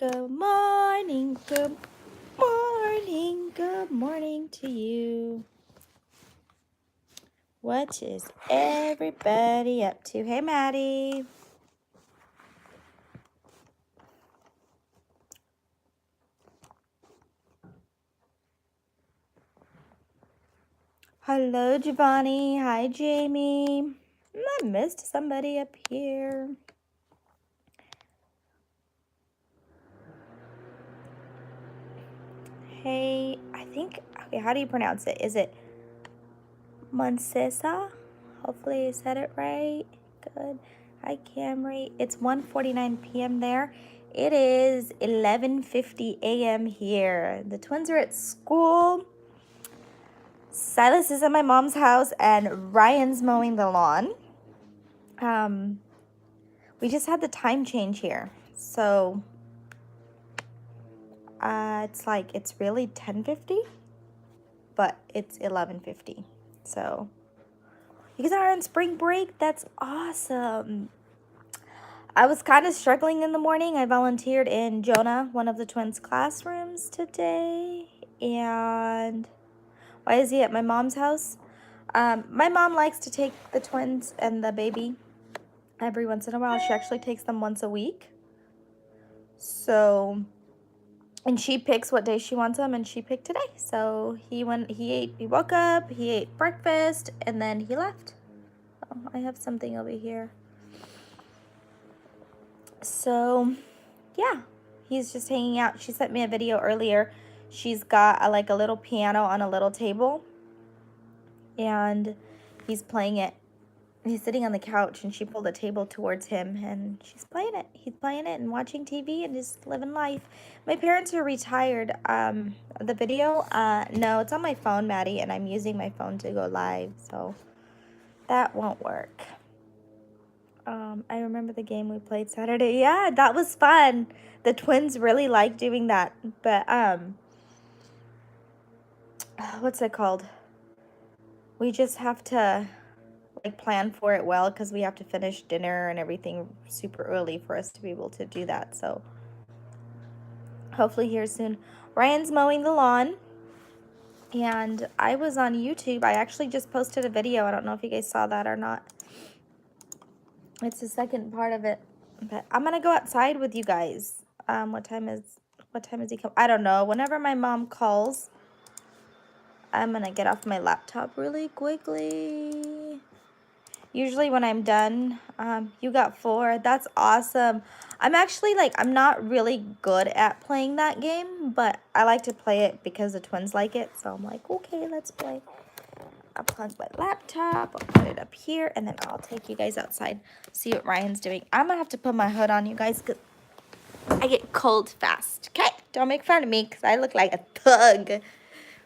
Good morning, good morning, good morning to you. What is everybody up to? Hey, Maddie. Hello, Giovanni. Hi, Jamie. I missed somebody up here. Hey, okay, how do you pronounce it? Is it Moncesa? Hopefully I said it right. Good. Hi, Camry. It's 1:49 p.m. there. It is 11:50 a.m. here. The twins are at school. Silas is at my mom's house, and Ryan's mowing the lawn. We just had the time change here, so it's really 10:50, but it's 11:50. So you guys are on spring break. That's awesome. I was kind of struggling in the morning. I volunteered in Jonah, one of the twins' classrooms today. And why is he at my mom's house? My mom likes to take the twins and the baby every once in a while. She actually takes them once a week. So, and she picks what day she wants them, and she picked today. So he woke up, he ate breakfast, and then he left. Oh, I have something over here. So, yeah, he's just hanging out. She sent me a video earlier. She's got a little piano on a little table, and he's playing it. He's sitting on the couch, and she pulled the table towards him, and she's playing it. He's playing it and watching TV and just living life. My parents are retired. The video, no, it's on my phone, Maddie, and I'm using my phone to go live, so that won't work. I remember the game we played Saturday. Yeah, that was fun. The twins really like doing that. But, what's it called? We just have to, plan for it well because we have to finish dinner and everything super early for us to be able to do that. So, hopefully here soon. Ryan's mowing the lawn. And I was on YouTube. I actually just posted a video. I don't know if you guys saw that or not. It's the second part of it, but I'm gonna go outside with you guys. What time is he come? I don't know. Whenever my mom calls, I'm gonna get off my laptop really quickly. Usually when I'm done, you got 4. That's awesome. I'm actually I'm not really good at playing that game, but I like to play it because the twins like it. So I'm like, okay, let's play. I'll plug my laptop, I'll put it up here, and then I'll take you guys outside, see what Ryan's doing. I'm gonna have to put my hood on, you guys, because I get cold fast. Okay, don't make fun of me because I look like a thug.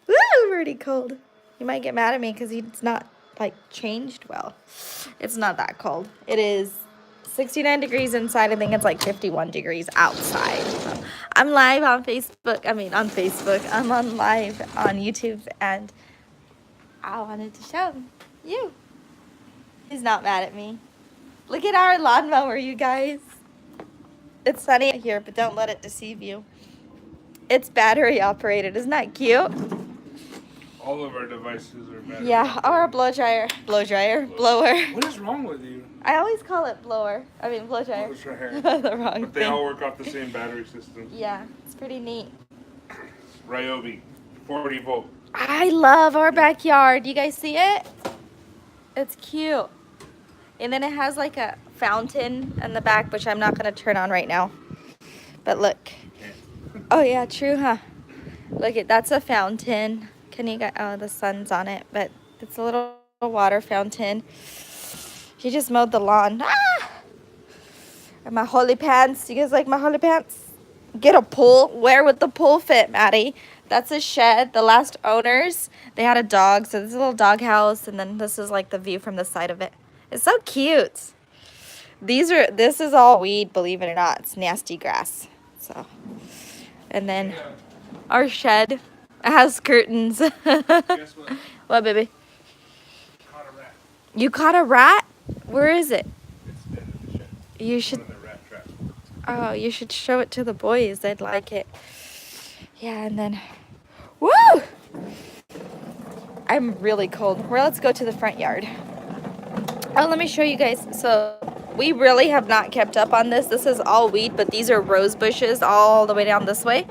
Woo, pretty cold. You might get mad at me because he's not changed well. It's not that cold. It is 69 degrees inside. I think it's 51 degrees outside. So I'm live on Facebook. I'm on live on YouTube, and I wanted to show you. He's not mad at me. Look at our lawnmower, you guys. It's sunny here, but don't let it deceive you. It's battery operated. Isn't that cute? All of our devices are battery. Yeah, or a blower. What is wrong with you? I always call it blower. I mean blow dryer. The wrong But they thing. all work off the same battery system. Yeah, it's pretty neat. Ryobi, 40 volt. I love our backyard. You guys see it? It's cute. And then it has a fountain in the back, which I'm not going to turn on right now. But look. Oh, yeah, true, huh? Look, that's a fountain. Can you get, oh, the sun's on it, but it's a little water fountain. He just mowed the lawn. Ah! And my holy pants. You guys like my holy pants? Get a pool. Where would the pool fit, Maddie? That's a shed. The last owners, they had a dog, so this is a little dog house, and then this is the view from the side of it. It's so cute. This is all weed, believe it or not. It's nasty grass. So, and then our shed has curtains. Guess what? What, baby? Caught a rat. You caught a rat? Where is it? It's dead in the shed. You should. One of the rat traps. Oh, you should show it to the boys. They'd like it. Yeah, and then, woo! I'm really cold. Well, let's go to the front yard. Oh, let me show you guys. So we really have not kept up on this. This is all weed, but these are rose bushes all the way down this way.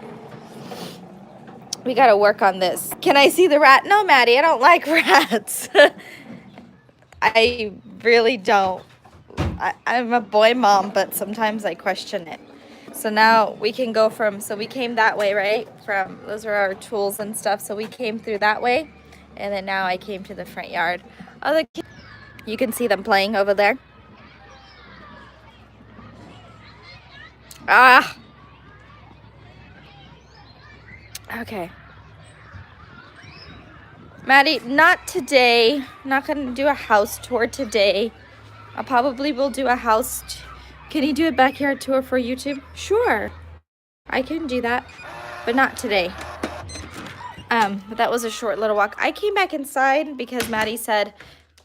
We got to work on this. Can I see the rat? No, Maddie, I don't like rats. I really don't. I'm a boy mom, but sometimes I question it. So now we can go from, so we came that way, right? From, those are our tools and stuff. So we came through that way. And then now I came to the front yard. Oh, the kids, you can see them playing over there. Ah, okay. Maddie, not today. Not gonna do a house tour today. I probably will do a house. Can you do a backyard tour for YouTube? Sure, I can do that, but not today. But that was a short little walk. I came back inside because Maddie said,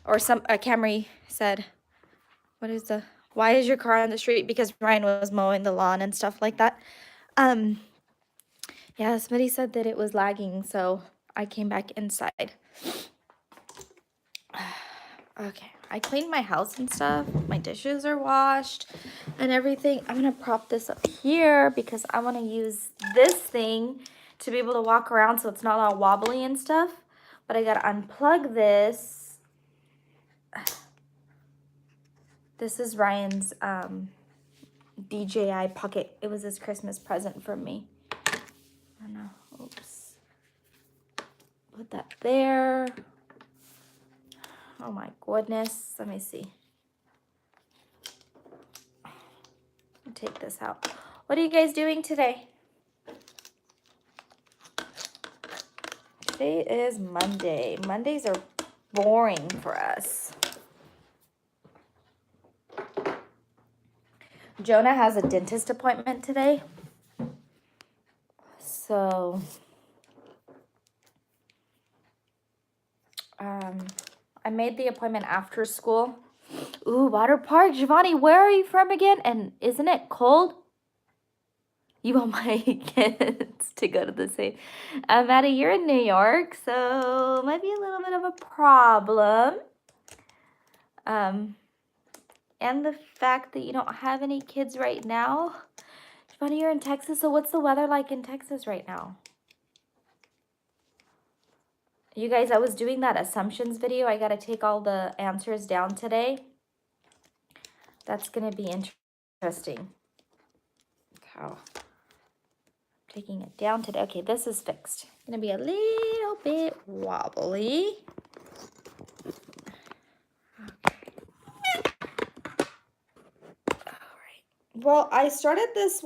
or Camry said, why is your car on the street? Because Ryan was mowing the lawn and stuff like that. Yeah, somebody said that it was lagging, so I came back inside. Okay, I cleaned my house and stuff. My dishes are washed and everything. I'm gonna prop this up here because I wanna use this thing to be able to walk around so it's not all wobbly and stuff. But I gotta unplug this. This is Ryan's DJI Pocket. It was his Christmas present from me. Oh no, oops. Put that there. Oh my goodness, let me see. I'll take this out. What are you guys doing today? Today is Monday. Mondays are boring for us. Jonah has a dentist appointment today. So, I made the appointment after school. Ooh, water park. Giovanni, where are you from again? And isn't it cold? You want my kids to go to the same. Maddie, you're in New York, so might be a little bit of a problem. And the fact that you don't have any kids right now. Giovanni, you're in Texas, so what's the weather like in Texas right now? You guys, I was doing that assumptions video. I got to take all the answers down today. That's going to be interesting. How? Taking it down today. Okay, this is fixed. Going to be a little bit wobbly. All right. Well, I started this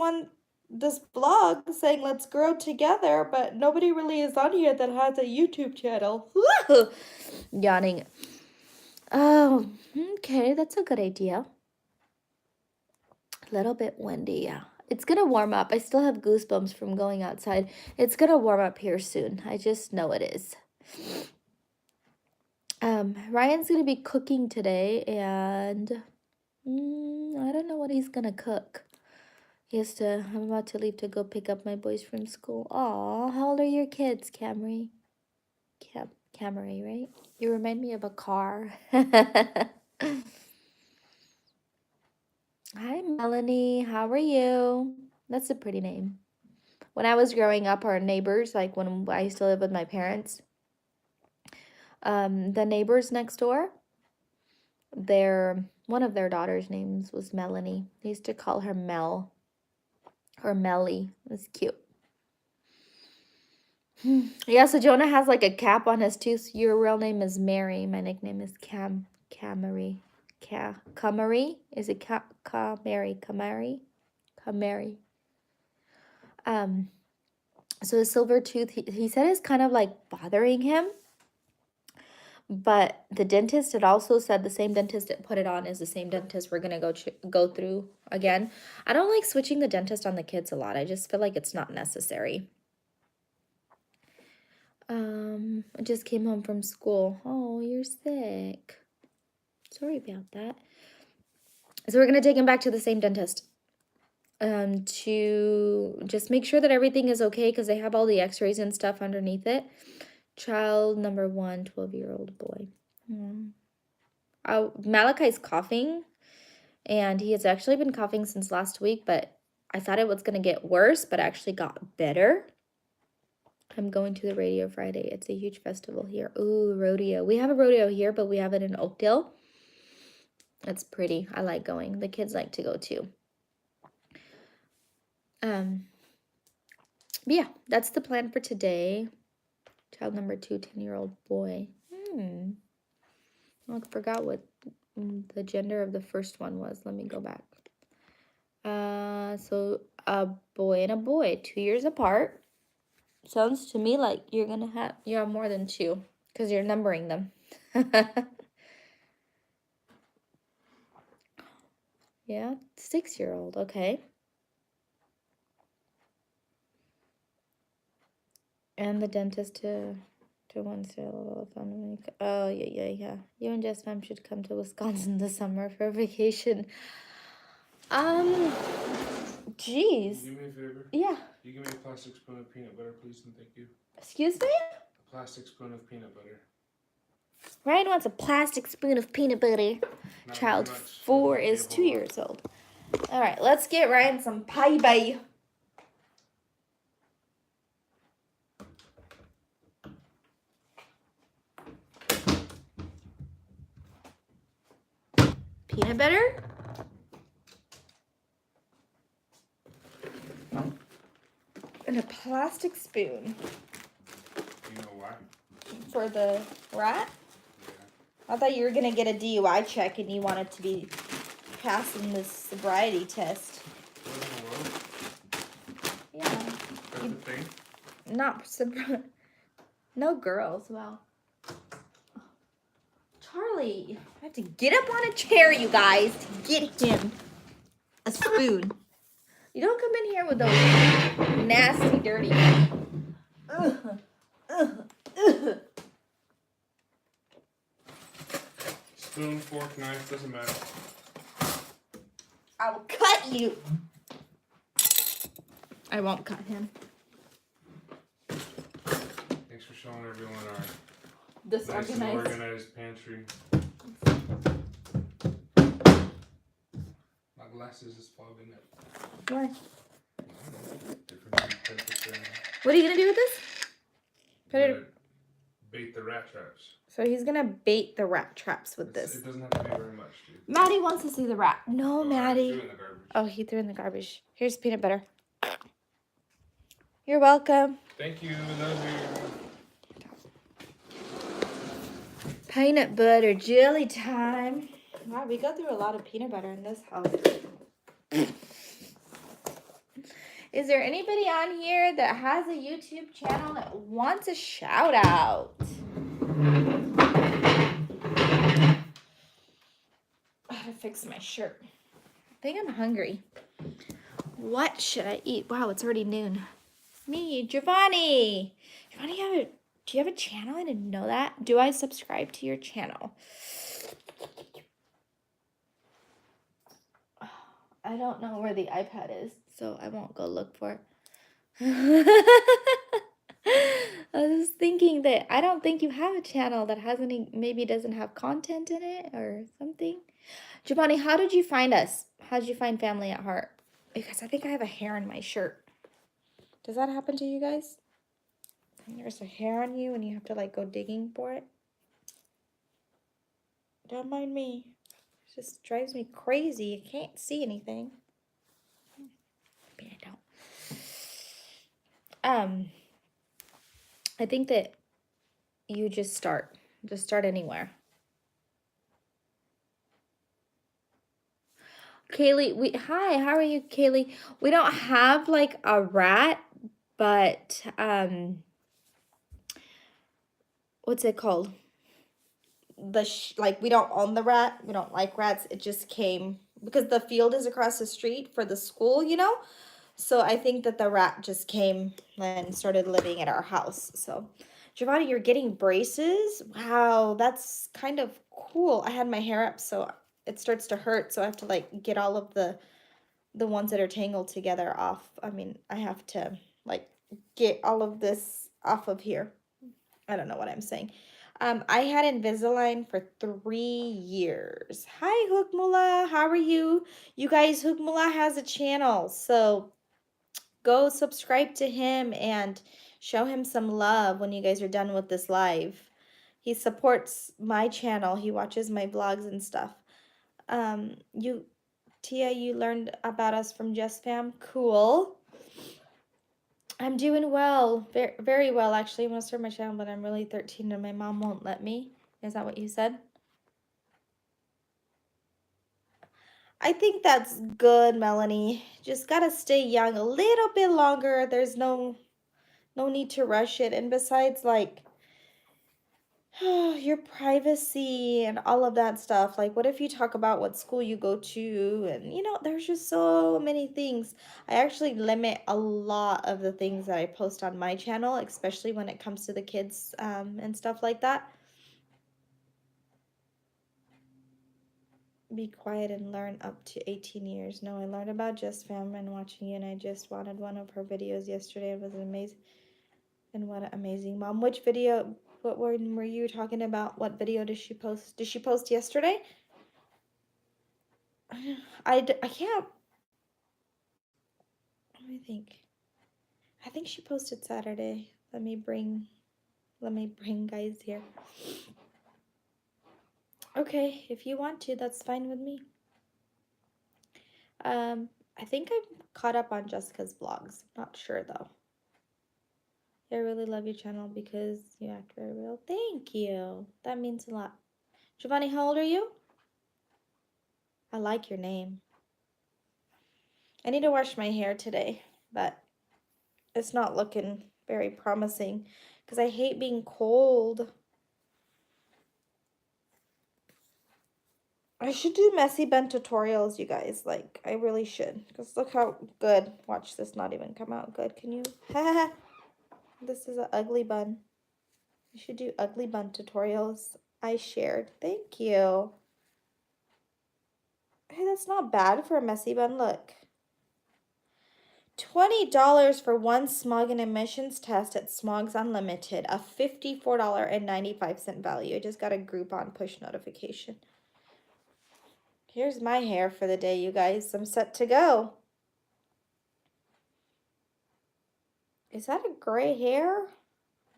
blog saying let's grow together, but nobody really is on here that has a YouTube channel. Yawning. Oh, okay, that's a good idea. A little bit windy, yeah. It's gonna warm up. I still have goosebumps from going outside. It's gonna warm up here soon. I just know it is. Ryan's gonna be cooking today, and I don't know what he's gonna cook. I'm about to leave to go pick up my boys from school. Aw, how old are your kids, Camry? Camry, right? You remind me of a car. Hi, Melanie. How are you? That's a pretty name. When I was growing up, our neighbors, like when I used to live with my parents, the neighbors next door, one of their daughters' names was Melanie. They used to call her Mel or Melly. It was cute. Yeah, so Jonah has like a cap on his tooth. Your real name is Mary. My nickname is Camry. Camry? Is it Camry? Camry. So his silver tooth, he said is kind of like bothering him. But the dentist had also said the same dentist that put it on is the same dentist we're going to go through again. I don't like switching the dentist on the kids a lot. I just feel like it's not necessary. I just came home from school. Oh, you're sick. Sorry about that. So we're going to take him back to the same dentist. to just make sure that everything is okay because they have all the x-rays and stuff underneath it. Child number 1, 12-year-old boy. Malachi's coughing, and he has actually been coughing since last week, but I thought it was going to get worse, but actually got better. I'm going to the rodeo Friday. It's a huge festival here. Ooh, rodeo. We have a rodeo here, but we have it in Oakdale. It's pretty. I like going. The kids like to go too. Yeah, that's the plan for today. Child number 2, 10-year-old boy. I forgot what the gender of the first one was. Let me go back. So a boy and a boy, 2 years apart. Sounds to me like you have more than 2 because you're numbering them. Yeah, 6-year-old. Okay. And the dentist to Wednesday. Oh, yeah. You and Jess Fam should come to Wisconsin this summer for vacation. Jeez. Do me a favor? Yeah. You give me a plastic spoon of peanut butter, please, and thank you. Excuse me? A plastic spoon of peanut butter. Ryan wants a plastic spoon of peanut butter. Not Child very much. 4 Maybe a is whole 2 lot. years old. All right, let's get Ryan some pie bay. Peanut butter? And a plastic spoon. You know why? For the rat? Yeah. I thought you were going to get a DUI check and you wanted to be passing this sobriety test. What in the world? Yeah. That's the thing? Not no girls. Well, Charlie, I have to get up on a chair, you guys, to get him a spoon. You don't come in here with those nasty, dirty. Spoon, fork, knife, doesn't matter. I will cut you. I won't cut him. Thanks for showing everyone our nice and Disorganized. organized pantry. My glasses is fogging up. Why? Different temperature. What are you gonna do with this? Put it. Gonna bait the rat traps. So he's gonna bait the rat traps with It this. doesn't have to be very much, dude. Maddie wants to see the rat. No, Oh, I Maddie. threw it in the garbage. Oh, he threw in the garbage. Here's peanut butter. You're welcome. Thank you, love you. Peanut butter jelly time. Wow, we go through a lot of peanut butter in this house. Is there anybody on here that has a YouTube channel that wants a shout out? I gotta fix my shirt. I think I'm hungry. What should I eat? Wow, it's already noon. Me, Giovanni. Giovanni, do you have a channel? I didn't know that. Do I subscribe to your channel? I don't know where the iPad is, so I won't go look for it. I was thinking that I don't think you have a channel that has any, maybe doesn't have content in it or something. Giovanni, how did you find us? How did you find Family at Heart? Because I think I have a hair in my shirt. Does that happen to you guys? There's a hair on you and you have to like go digging for it. Don't mind me. It just drives me crazy. I can't see anything. Maybe I don't. I think that you just start. Just start anywhere. Kaylee, hi, how are you, Kaylee? We don't have like a rat, but what's it called? Like we don't own the rat. We don't like rats. It just came because the field is across the street for the school, you know? So I think that the rat just came and started living at our house. So Giovanni, you're getting braces? Wow, that's kind of cool. I had my hair up, so it starts to hurt, so I have to like get all of the the ones that are tangled together off. I mean, I have to like get all of this off of here. I don't know what I'm saying. I had Invisalign for 3 years. Hi, Hookmula. How are you? You guys, Hookmula has a channel, so go subscribe to him and show him some love when you guys are done with this live. He supports my channel. He watches my vlogs and stuff. You, Tia, you learned about us from Just Fam. Cool. I'm doing well, very, very well actually. I want to start my channel, but I'm really 13 and my mom won't let me. Is that what you said? I think that's good, Melanie. Just gotta stay young a little bit longer. There's no need to rush it. And besides, like, your privacy and all of that stuff. Like, what if you talk about what school you go to? And, there's just so many things. I actually limit a lot of the things that I post on my channel, especially when it comes to the kids and stuff like that. Be quiet and learn up to 18 years. No, I learned about Just Fam and watching you, and I just wanted one of her videos yesterday. It was amazing. And what an amazing mom. Which video, what one were you talking about? What video did she post? Did she post yesterday? I can't, let me think. I think she posted Saturday. Let me bring guys here. Okay, if you want to, that's fine with me. I think I'm caught up on Jessica's vlogs. Not sure though. I really love your channel because you act very real. Thank you. That means a lot. Giovanni, how old are you? I like your name. I need to wash my hair today, but it's not looking very promising because I hate being cold. I should do messy bun tutorials, you guys. Like, I really should. Because look how good. Watch this not even come out good. Can you? This is an ugly bun. I should do ugly bun tutorials. I shared. Thank you. Hey, that's not bad for a messy bun. Look. $20 for one smog and emissions test at Smogs Unlimited. A $54.95 value. I just got a Groupon push notification. Here's my hair for the day, you guys. I'm set to go. Is that a gray hair?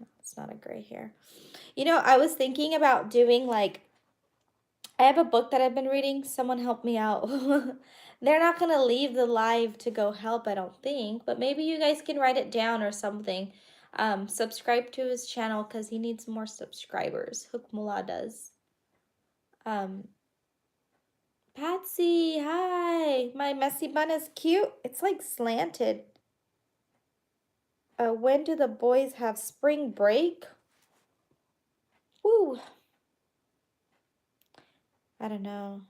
No, it's not a gray hair. I was thinking about doing like, I have a book that I've been reading. Someone help me out. They're not going to leave the live to go help, I don't think. But maybe you guys can write it down or something. Subscribe to his channel because he needs more subscribers. Hookmula does. Patsy, hi. My messy bun is cute. It's like slanted. When do the boys have spring break? Woo. I don't know.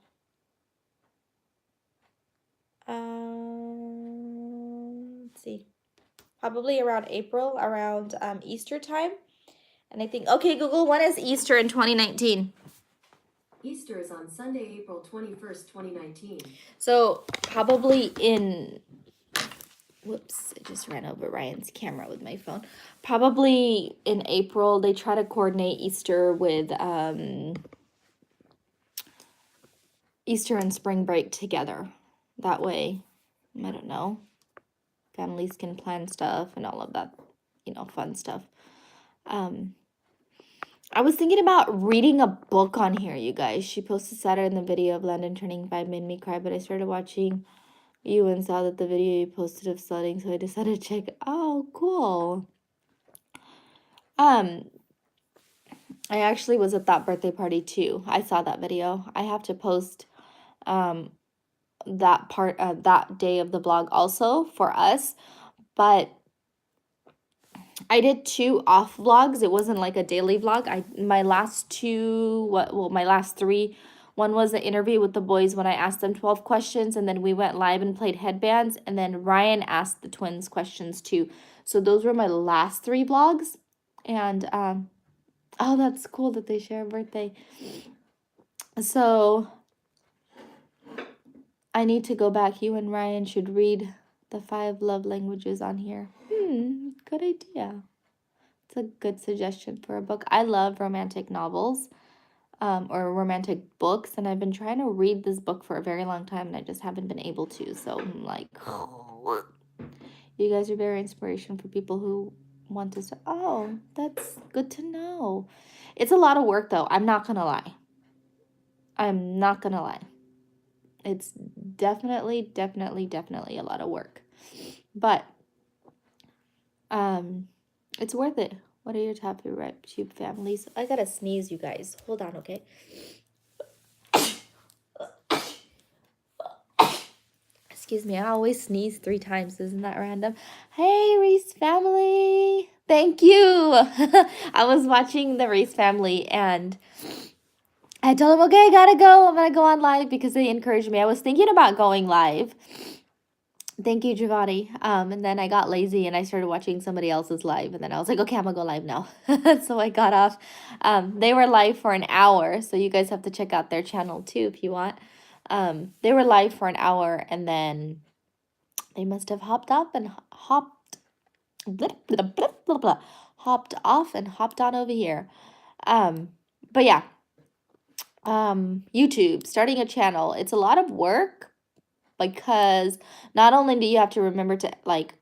Let's see. Probably around April, around Easter time. And I think, okay, Google, when is Easter in 2019? Easter is on Sunday, April 21st, 2019. So probably in, whoops, I just ran over Ryan's camera with my phone. Probably in April, they try to coordinate Easter with Easter and spring break together. That way, I don't know, families can plan stuff and all of that, fun stuff. I was thinking about reading a book on here, you guys. She posted Saturday in the video of London Turning 5 made me cry, but I started watching you and saw that the video you posted of sledding, so I decided to check. Oh, cool. I actually was at that birthday party too. I saw that video. I have to post that part that day of the vlog also for us, but I did 2 off vlogs. It wasn't like a daily vlog. My last 3, one was the interview with the boys when I asked them 12 questions, and then we went live and played headbands, and then Ryan asked the twins questions too. So those were my last 3 vlogs. And oh, that's cool that they share a birthday. So I need to go back. You and Ryan should read the 5 love languages on here. Good idea. It's a good suggestion for a book. I love romantic novels, or romantic books, and I've been trying to read this book for a very long time, and I just haven't been able to. So I'm like, you guys are very inspiration for people who want to say, oh, that's good to know. It's a lot of work, though. I'm not gonna lie. I'm not gonna lie. It's definitely a lot of work, but it's worth it. What are your top favorite tube families? I gotta sneeze, you guys. Hold on, okay? Excuse me, I always sneeze 3 times. Isn't that random? Hey, Reese family. Thank you. I was watching the Reese family and I told them, okay, I gotta go. I'm gonna go on live because they encouraged me. I was thinking about going live. Thank you, Giovanni. And then I got lazy and I started watching somebody else's live. And then I was like, okay, I'm gonna go live now. So I got off. They were live for an hour. So you guys have to check out their channel too if you want. They were live for an hour and then they must have hopped up and hopped off and hopped on over here. But yeah, YouTube, starting a channel, it's a lot of work because not only do you have to remember to like,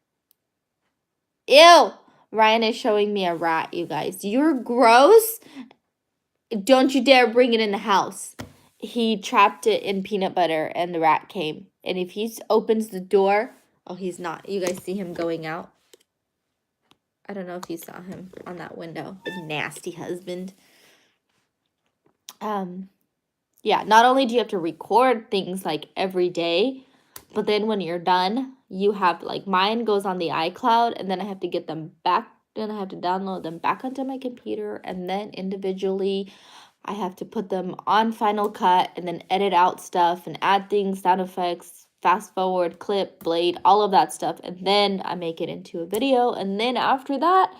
ew, Ryan is showing me a rat, you guys. You're gross. Don't you dare bring it in the house. He trapped it in peanut butter and the rat came. And if he opens the door, oh, he's not. You guys see him going out? I don't know if you saw him on that window. The nasty husband. Yeah, not only do you have to record things like every day, but then when you're done, you have like mine goes on the iCloud and then I have to get them back. Then I have to download them back onto my computer and then individually I have to put them on Final Cut and then edit out stuff and add things, sound effects, fast forward, clip, blade, all of that stuff. And then I make it into a video. And then after that,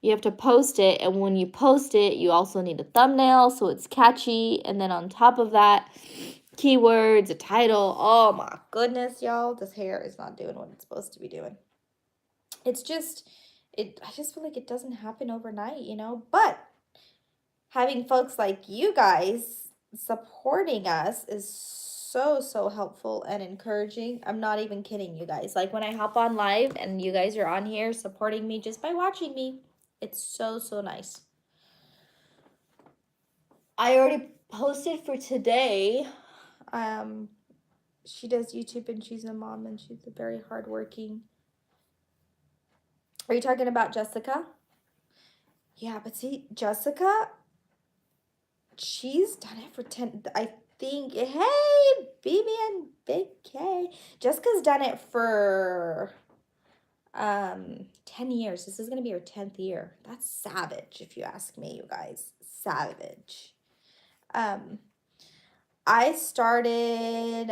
you have to post it. And when you post it, you also need a thumbnail so it's catchy. And then on top of that, keywords, a title. Oh my goodness, y'all. This hair is not doing what it's supposed to be doing. It's just, I just feel like it doesn't happen overnight, you know? But having folks like you guys supporting us is so helpful and encouraging. I'm not even kidding, you guys. Like when I hop on live and you guys are on here supporting me just by watching me, it's so nice. I already posted for today. She does YouTube and she's a mom and she's a very hardworking. Are you talking about Jessica? Yeah, but see, Jessica, she's done it for 10, I think. Hey, BB and Big K. Jessica's done it for 10 years. This is going to be her 10th year. That's savage, if you ask me, you guys. Savage. I started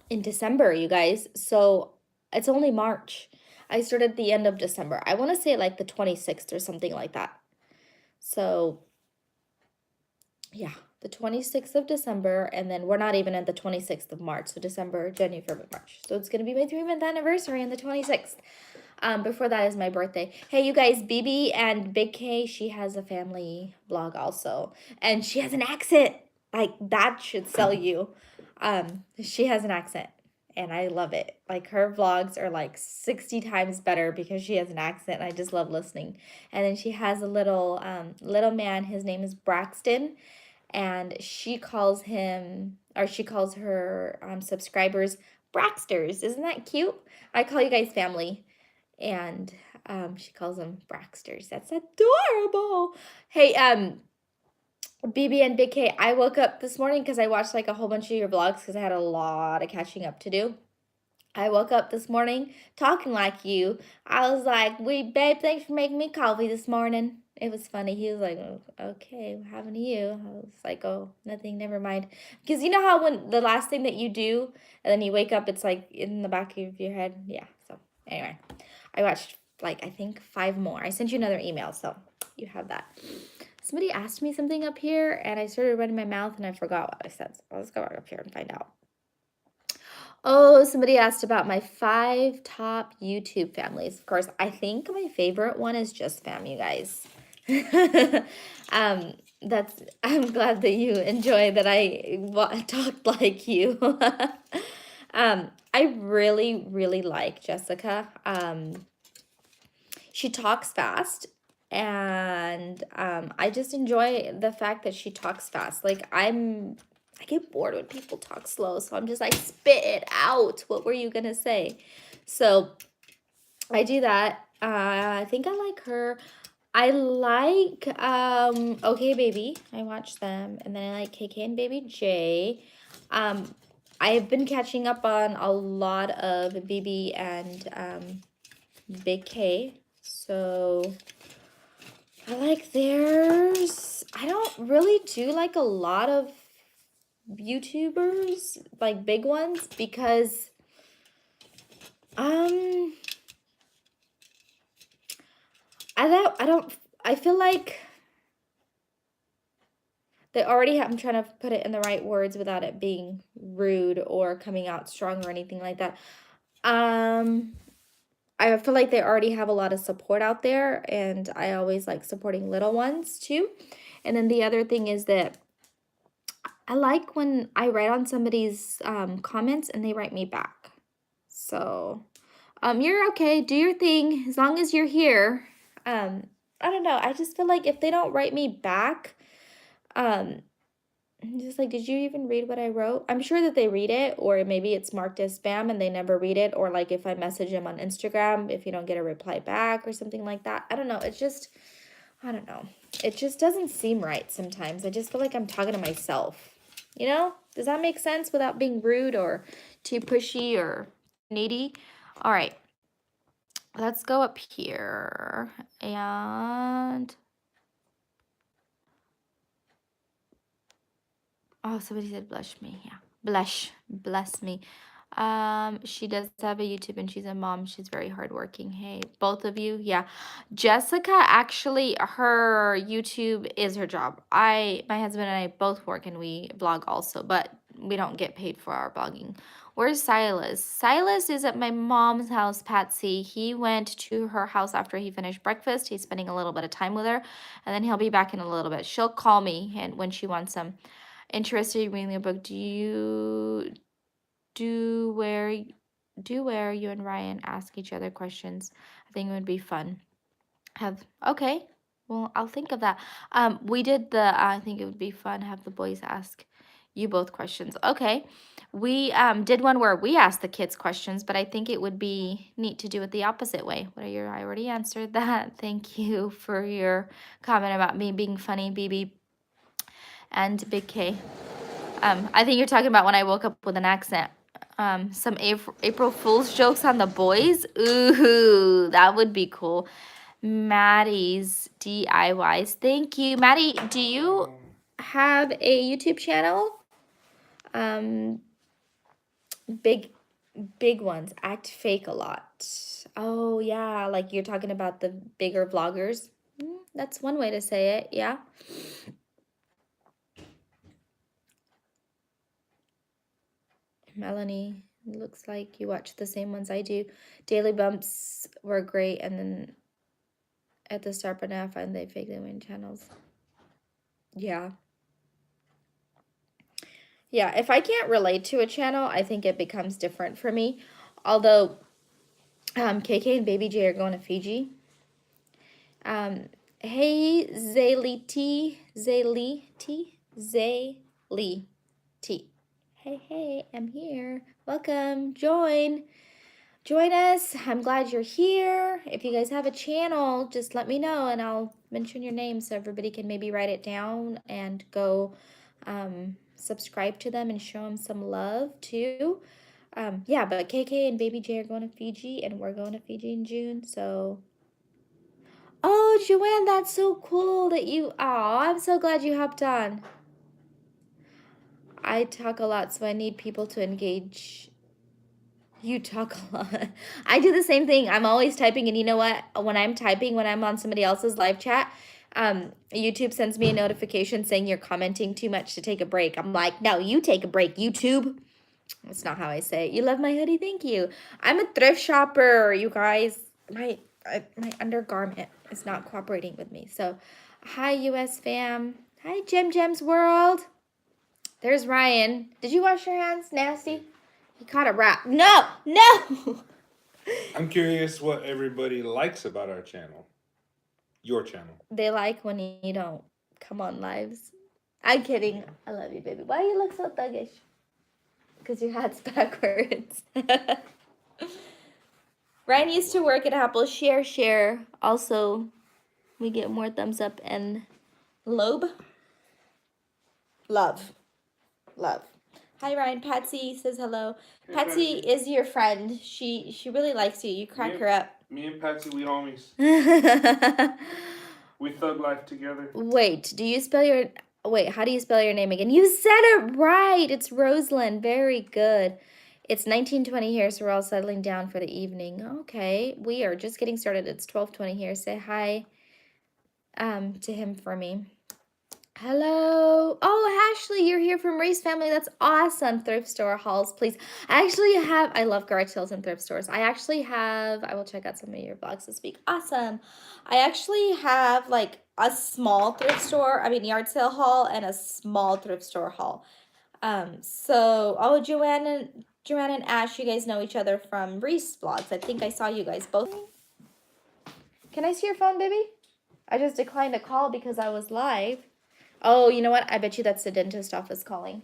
in December, you guys. So it's only March. I started at the end of December. I want to say like the 26th or something like that. So, yeah, the 26th of December, and then we're not even at the 26th of March. So December, January, February, March. So it's going to be my 3-month anniversary on the 26th. Before that is my birthday. Hey, you guys, BB and Big K, she has a family blog also. And she has an accent. Like, that should sell you. She has an accent. And I love it. Like, her vlogs are like 60 times better because she has an accent. I just love listening. And then she has a little man. His name is Braxton. And she calls him, or she calls her subscribers Braxters. Isn't that cute? I call you guys family. And she calls them Braxters. That's adorable. Hey, BB and Big K, I woke up this morning because I watched like a whole bunch of your vlogs because I had a lot of catching up to do. I woke up this morning talking like you. I was like, "Wait, babe, thanks for making me coffee this morning." It was funny. He was like, "Oh, okay, what happened to you?" I was like, "Oh, nothing, never mind." Because you know how when the last thing that you do and then you wake up, it's like in the back of your head. Yeah, so anyway, I watched like I think 5 more. I sent you another email, so you have that. Somebody asked me something up here and I started running my mouth and I forgot what I said. So let's go back up here and find out. Oh, somebody asked about my 5 top YouTube families. Of course, I think my favorite one is Just Fam, you guys. That's I'm glad that you enjoy that I talked like you. I really, really like Jessica. She talks fast, and I just enjoy the fact that she talks fast. Like I get bored when people talk slow, so I'm just like, spit it out. What were you gonna say? So I do that. I think I like her. I like Okay Baby. I watch them, and then I like KK and Baby J. I've been catching up on a lot of BB and Big K. So I like theirs. I don't really do like a lot of YouTubers, like big ones, because I feel like they already have, I'm trying to put it in the right words without it being rude or coming out strong or anything like that. I feel like they already have a lot of support out there, and I always like supporting little ones too. And then the other thing is that I like when I write on somebody's comments and they write me back. So, you're okay. Do your thing as long as you're here. I don't know. I just feel like if they don't write me back, I'm just like, did you even read what I wrote? I'm sure that they read it, or maybe it's marked as spam and they never read it, or like if I message them on Instagram, if you don't get a reply back or something like that. I don't know. It's just, I don't know. It just doesn't seem right sometimes. I just feel like I'm talking to myself. You know? Does that make sense without being rude or too pushy or needy? All right. Let's go up here and oh, somebody said blush me. Yeah. Bless me. She does have a YouTube and she's a mom. She's very hardworking. Hey, both of you. Yeah. Jessica, actually, her YouTube is her job. My husband and I both work and we blog also, but we don't get paid for our blogging. Where's Silas? Silas is at my mom's house, Patsy. He went to her house after he finished breakfast. He's spending a little bit of time with her, and then he'll be back in a little bit. She'll call me and when she wants some. Interested in reading a book. Do where you and Ryan ask each other questions. I think it would be fun. Okay. Well, I'll think of that. We did I think it would be fun have the boys ask you both questions. Okay. We did one where we asked the kids questions, but I think it would be neat to do it the opposite way. I already answered that. Thank you for your comment about me being funny, BB and Big K. I think you're talking about when I woke up with an accent. Some April Fool's jokes on the boys. Ooh, that would be cool. Maddie's DIYs. Thank you. Maddie, do you have a YouTube channel? Big ones. Act fake a lot. Oh, yeah. Like you're talking about the bigger vloggers. That's one way to say it. Yeah. Melanie, looks like you watch the same ones I do. Daily Bumps were great, and then at the start, but now I find they fake their own channels. Yeah. Yeah, if I can't relate to a channel, I think it becomes different for me. Although, KK and Baby J are going to Fiji. Hey, Zaylee T. Hey, I'm here. Welcome. Join us. I'm glad you're here. If you guys have a channel, just let me know and I'll mention your name so everybody can maybe write it down and go subscribe to them and show them some love too. Yeah, but KK and Baby J are going to Fiji and we're going to Fiji in June. So, oh, Joanne, that's so cool that I'm so glad you hopped on. I talk a lot, so I need people to engage. You talk a lot. I do the same thing. I'm always typing, and you know what? When I'm typing, when I'm on somebody else's live chat, YouTube sends me a notification saying you're commenting too much to take a break. I'm like, no, you take a break, YouTube. That's not how I say it. You love my hoodie? Thank you. I'm a thrift shopper, you guys. My undergarment is not cooperating with me. So, hi, US fam. Hi, Gem Gems World. There's Ryan. Did you wash your hands? Nasty. He caught a rat. No, no. I'm curious what everybody likes about our channel. Your channel. They like when you don't come on lives. I'm kidding. I love you, baby. Why do you look so thuggish? Because your hat's backwards. Ryan used to work at Apple. Share. Also, we get more thumbs up and love. Hi, Ryan. Patsy says hello. Hey, Patsy is your friend. She really likes you. You crack her up. Me and Patsy, we homies. We thug life together. Wait, how do you spell your name again? You said it right. It's Rosalind. Very good. It's 19:20 here, so we're all settling down for the evening. Okay, we are just getting started. It's 12:20 here. Say hi to him for me. Hello. Oh, Ashley, you're here from Race Family. That's awesome. Thrift store hauls, please. I love garage sales and thrift stores. I will check out some of your vlogs this week. Awesome. I actually have like a small yard sale haul and a small thrift store haul. Joanne and Ash, you guys know each other from Reese vlogs. I think I saw you guys both. Can I see your phone, baby? I just declined a call because I was live. Oh, you know what? I bet you that's the dentist office calling.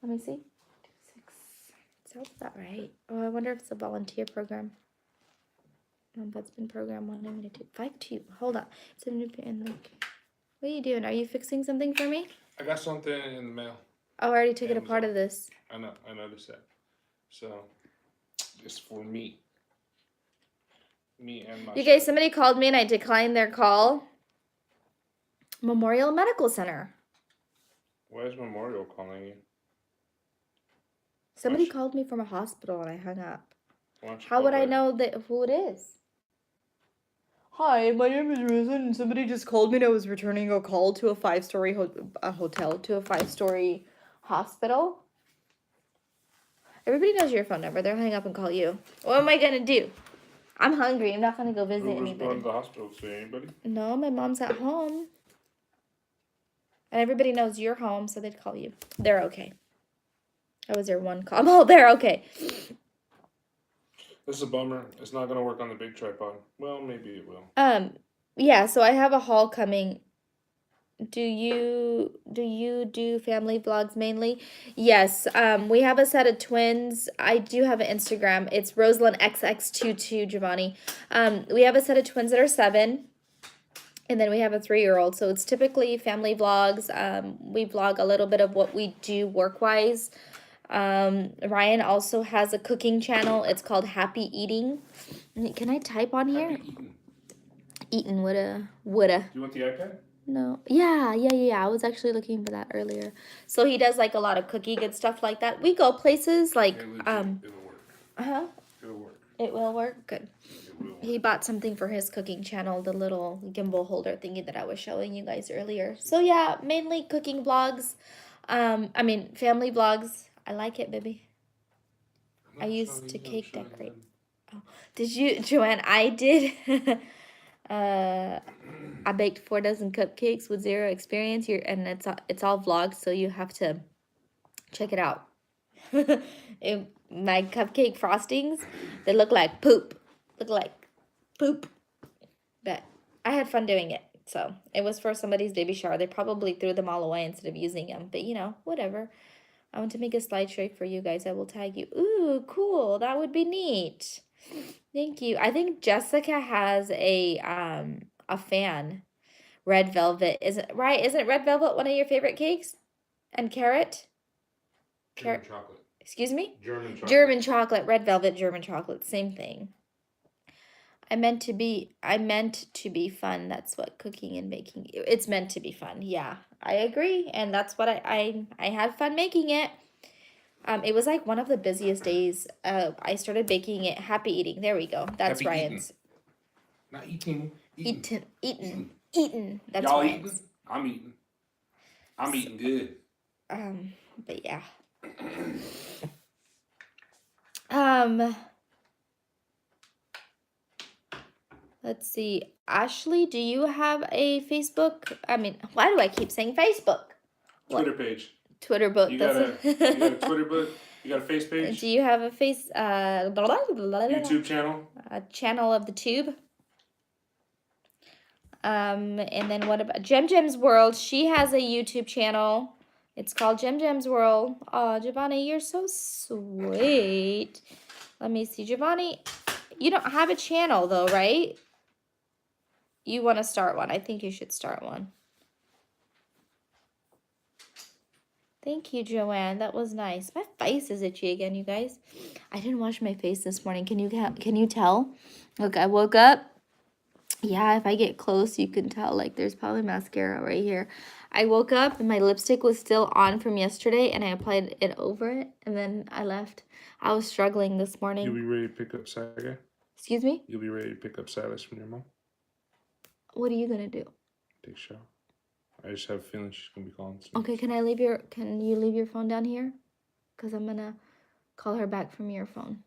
Let me see. 26. Sounds about right. Oh, I wonder if it's a volunteer program. No, that's been programmed 192. 52. Hold on. What are you doing? Are you fixing something for me? I got something in the mail. Oh, I already took it apart of this. I know. I noticed that. So, it's for me. Me and my. You guys, somebody called me and I declined their call. Memorial Medical Center. Why is Memorial calling you? Somebody called me from a hospital and I hung up. Why don't you How call would I back? know who it is? Hi, my name is Risen, and somebody just called me and I was returning a call to a 5-story hotel, to a 5-story hospital. Everybody knows your phone number. They'll hang up and call you. What am I going to do? I'm hungry. I'm not going to go visit Who was anybody. going to the hospital? See anybody? No, my mom's at home. And everybody knows you're home, so they'd call you. They're okay. That was their one call. Oh, they're okay. This is a bummer. It's not going to work on the big tripod. Well, maybe it will. Yeah, so I have a haul coming. Do you do family vlogs mainly? Yes. We have a set of twins. I do have an Instagram. It's Rosalind XX22 Giovanni. We have a set of twins that are 7. And then we have a 3-year-old. So it's typically family vlogs. We vlog a little bit of what we do work-wise. Ryan also has a cooking channel. It's called Happy Eating. Can I type on here? Eaten woulda. Do you want the iPad? No. Yeah. I was actually looking for that earlier. So he does like a lot of cooking and stuff like that. We go places like It'll work. Uh-huh. It'll work. It will work. Good. It will work. He bought something for his cooking channel, the little gimbal holder thingy that I was showing you guys earlier. So yeah, mainly cooking vlogs. Family vlogs. I like it, baby. I used to cake decorate. Oh, did you, Joanne? I did. I baked 4 dozen cupcakes with 0 experience here, and it's all vlogged, so you have to check it out. My cupcake frostings, they look like poop. But I had fun doing it. So it was for somebody's baby shower. They probably threw them all away instead of using them. But whatever. I want to make a slideshow for you guys. I will tag you. Ooh, cool. That would be neat. Thank you. I think Jessica has a fan. Red Velvet. Isn't Red Velvet one of your favorite cakes? And carrot? German chocolate. Excuse me? German chocolate. German chocolate. Red Velvet, German chocolate. Same thing. I meant to be fun. That's what cooking and baking. It's meant to be fun. Yeah, I agree. And that's what I had fun making it. It was like one of the busiest days. I started baking it. Happy Eating. There we go. That's Happy Ryan's. Not eating. Eaten. eating. That's Y'all why. eating? I'm eating. I'm eating good. But yeah. Um, let's see. Ashley, do you have a Facebook? I mean, why do I keep saying Facebook? What? Twitter page. Twitter book. You got a Twitter book? You got a face page? Do you have a YouTube channel? A channel of the tube? And then what about Gem's World? She has a YouTube channel. It's called Gem's World. Oh, Giovanni, you're so sweet. Let me see. Giovanni, you don't have a channel though, right? You want to start one. I think you should start one. Thank you, Joanne. That was nice. My face is itchy again, you guys. I didn't wash my face this morning. Can you tell? Look, I woke up. Yeah, if I get close, you can tell. Like, there's probably mascara right here. I woke up and my lipstick was still on from yesterday, and I applied it over it, and then I left. I was struggling this morning. You'll be ready to pick up Saga? Excuse me? You'll be ready to pick up Silas from your mom? What are you gonna do? Take a shower. I just have a feeling she's gonna be calling soon. Okay, can you leave your phone down here? Because I'm gonna call her back from your phone.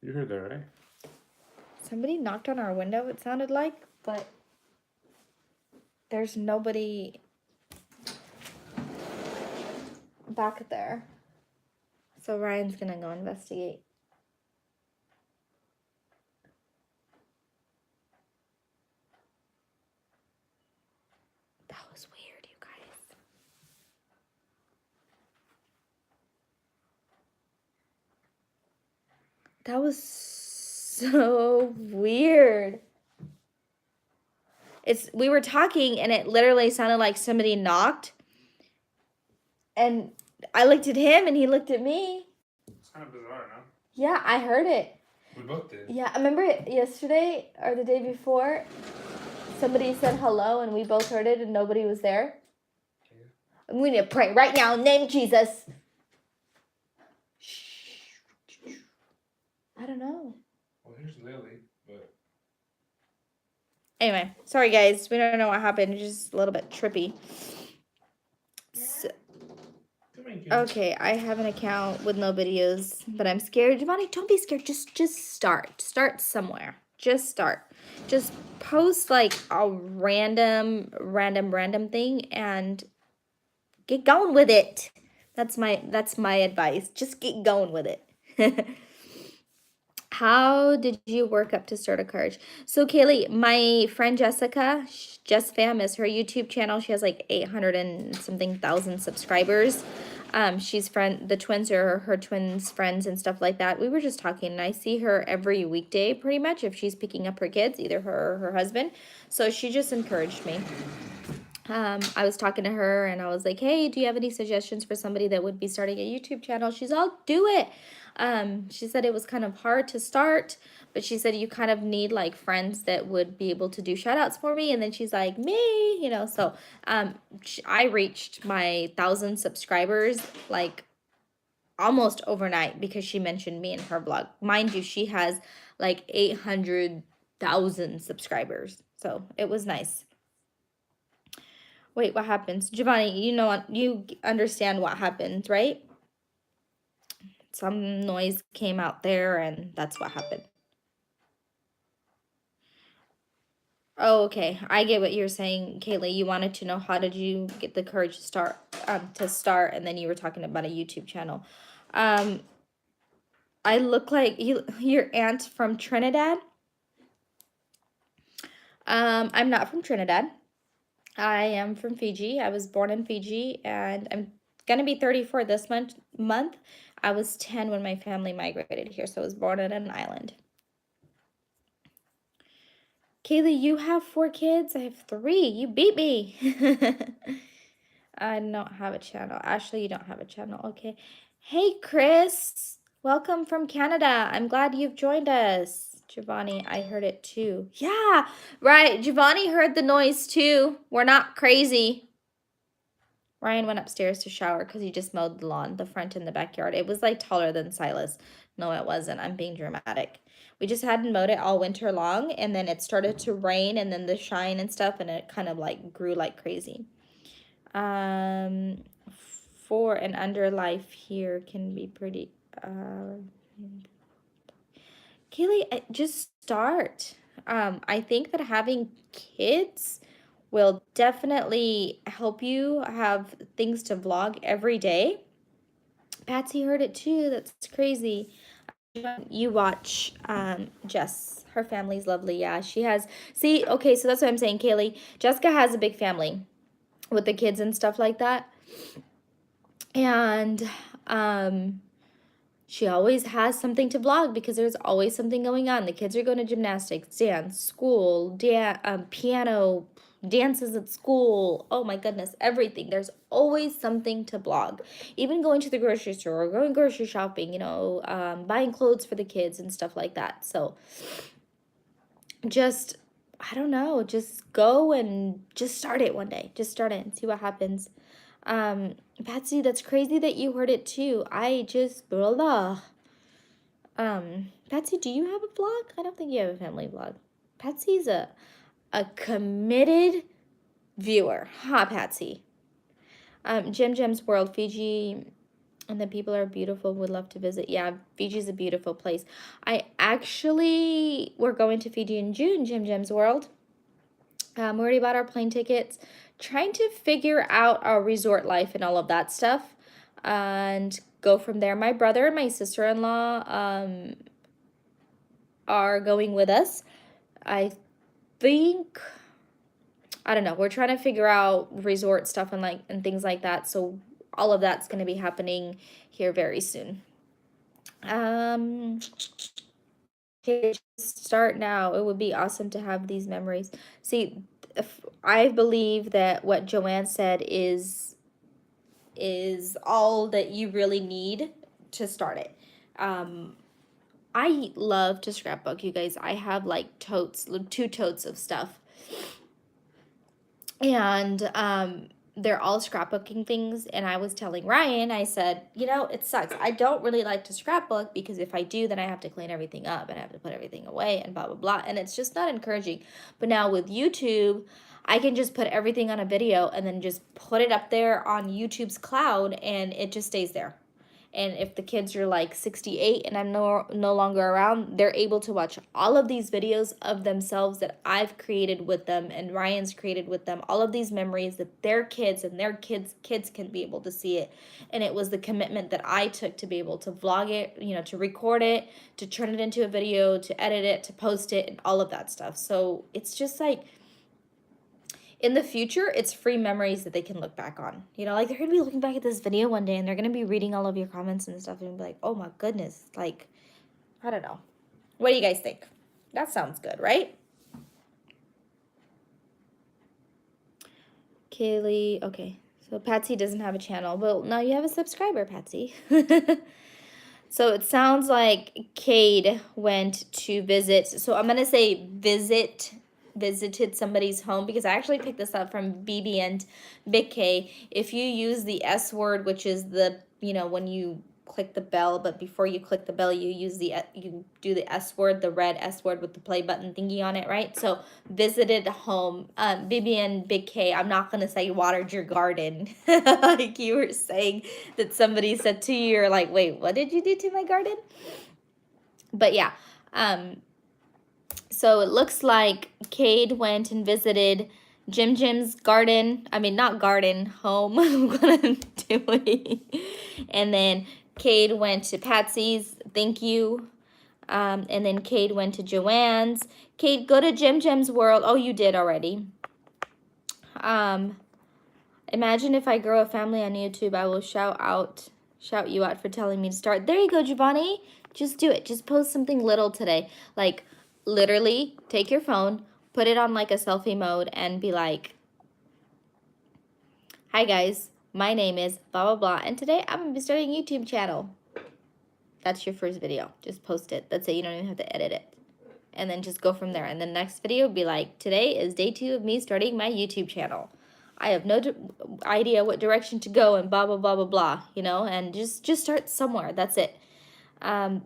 You heard that, right? Somebody knocked on our window, it sounded like, but there's nobody back there. So Ryan's gonna go investigate. That was weird, you guys. That was so weird. We were talking and it literally sounded like somebody knocked. And I looked at him and he looked at me. It's kind of bizarre, no? Yeah, I heard it. We both did. Yeah, I remember yesterday or the day before, somebody said hello and we both heard it and nobody was there. Yeah. I'm going to pray right now in the name of Jesus. I don't know. Well, here's Lily, but... Anyway, sorry guys. We don't know what happened. It's just a little bit trippy. So, okay, I have an account with no videos, but I'm scared. Giovanni, don't be scared. Just start. Start somewhere. Just start. Just post like a random thing and get going with it. That's my advice. Just get going with it. How did you work up to start a Courage? So Kaylee, my friend Jessica, Jess Fam is her YouTube channel. She has like 800 and something thousand subscribers. She's the twins are her twins' friends and stuff like that. We were just talking, and I see her every weekday pretty much if she's picking up her kids, either her or her husband. So she just encouraged me. I was talking to her, and I was like, hey, do you have any suggestions for somebody that would be starting a YouTube channel? She's all, do it. She said it was kind of hard to start, but she said you kind of need like friends that would be able to do shout outs for me. And then she's like, me, you know, so I reached my 1,000 subscribers like almost overnight because she mentioned me in her blog. Mind you, she has like 800,000 subscribers. So it was nice. Wait, what happens? Giovanni, you understand what happened, right? Some noise came out there and that's what happened. Oh, okay. I get what you're saying, Kaylee. You wanted to know how did you get the courage to start, and then you were talking about a YouTube channel. I look like your aunt from Trinidad. I'm not from Trinidad. I am from Fiji. I was born in Fiji, and I'm gonna be 34 this month. I was 10 when my family migrated here, so I was born on an island. Kaylee, you have 4 kids? I have 3. You beat me. I don't have a channel. Ashley, you don't have a channel. Okay. Hey, Chris. Welcome from Canada. I'm glad you've joined us. Giovanni, I heard it too. Yeah, right. Giovanni heard the noise too. We're not crazy. Ryan went upstairs to shower because he just mowed the lawn, the front and the backyard. It was like taller than Silas. No, it wasn't. I'm being dramatic. We just hadn't mowed it all winter long, and then it started to rain, and then the shine and stuff, and it kind of like grew like crazy. Um, 4 and under life here can be pretty. Kaylee, just start. I think that having kids will definitely help you have things to vlog every day. Patsy heard it too. That's crazy. You watch Jess. Her family's lovely. Yeah, she has. See, okay, so that's what I'm saying, Kaylee. Jessica has a big family with the kids and stuff like that. And she always has something to vlog because there's always something going on. The kids are going to gymnastics, dance, school, piano, dances at school. Oh my goodness, everything. There's always something to vlog. Even going to the grocery store or going grocery shopping, buying clothes for the kids and stuff like that. So just, I don't know, just go and just start it one day. Just start it and see what happens. Patsy, that's crazy that you heard it too. Patsy, do you have a vlog? I don't think you have a family vlog. Patsy's a committed viewer, huh, Patsy? Jim Jim's World, Fiji, and the people are beautiful. Would love to visit. Yeah, Fiji's a beautiful place. We're going to Fiji in June, Jim Jim's World. We already bought our plane tickets. Trying to figure out our resort life and all of that stuff and go from there. My brother and my sister-in-law are going with us. I think, I don't know, we're trying to figure out resort stuff and things like that. So all of that's going to be happening here very soon. Okay, just start now. It would be awesome to have these memories. See, I believe that what Joanne said is all that you really need to start it. I love to scrapbook, you guys. I have like 2 totes of stuff. And they're all scrapbooking things. And I was telling Ryan, I said, it sucks. I don't really like to scrapbook because if I do, then I have to clean everything up and I have to put everything away and blah, blah, blah. And it's just not encouraging. But now with YouTube, I can just put everything on a video and then just put it up there on YouTube's cloud and it just stays there. And if the kids are like 68 and I'm no longer around, they're able to watch all of these videos of themselves that I've created with them and Ryan's created with them. All of these memories that their kids and their kids can be able to see it. And it was the commitment that I took to be able to vlog it, to record it, to turn it into a video, to edit it, to post it, and all of that stuff. So it's just like, in the future, it's free memories that they can look back on. Like they're going to be looking back at this video one day and they're going to be reading all of your comments and stuff and be like, oh my goodness, like, I don't know. What do you guys think? That sounds good, right? Kaylee, okay. So Patsy doesn't have a channel. Well, now you have a subscriber, Patsy. So it sounds like Cade went to visit. So I'm going to say visited somebody's home because I actually picked this up from BB and Big K. If you use the S word, which is the, when you click the bell, but before you click the bell, you do the S word, the red S word with the play button thingy on it, right? So visited home, BB and Big K. I'm not going to say watered your garden like you were saying that somebody said to you. You're like, wait, what did you do to my garden? But yeah, so it looks like Cade went and visited Jim Jim's garden. I mean, not garden, home. I'm gonna do it. And then Cade went to Patsy's. Thank you. And then Cade went to Joanne's. Cade, go to Jim Jim's World. Oh, you did already. Imagine if I grow a family on YouTube, I will shout you out for telling me to start. There you go, Giovanni. Just do it. Just post something little today. Like, literally take your phone, put it on like a selfie mode and be like, hi guys, my name is blah blah blah and today I'm gonna be starting a YouTube channel. That's your first video. Just post it. That's it. You don't even have to edit it. And then just go from there. And the next video will be like, today is day 2 of me starting my YouTube channel. I have no idea what direction to go and blah, blah, blah, blah, blah, you know, and just start somewhere. That's it. I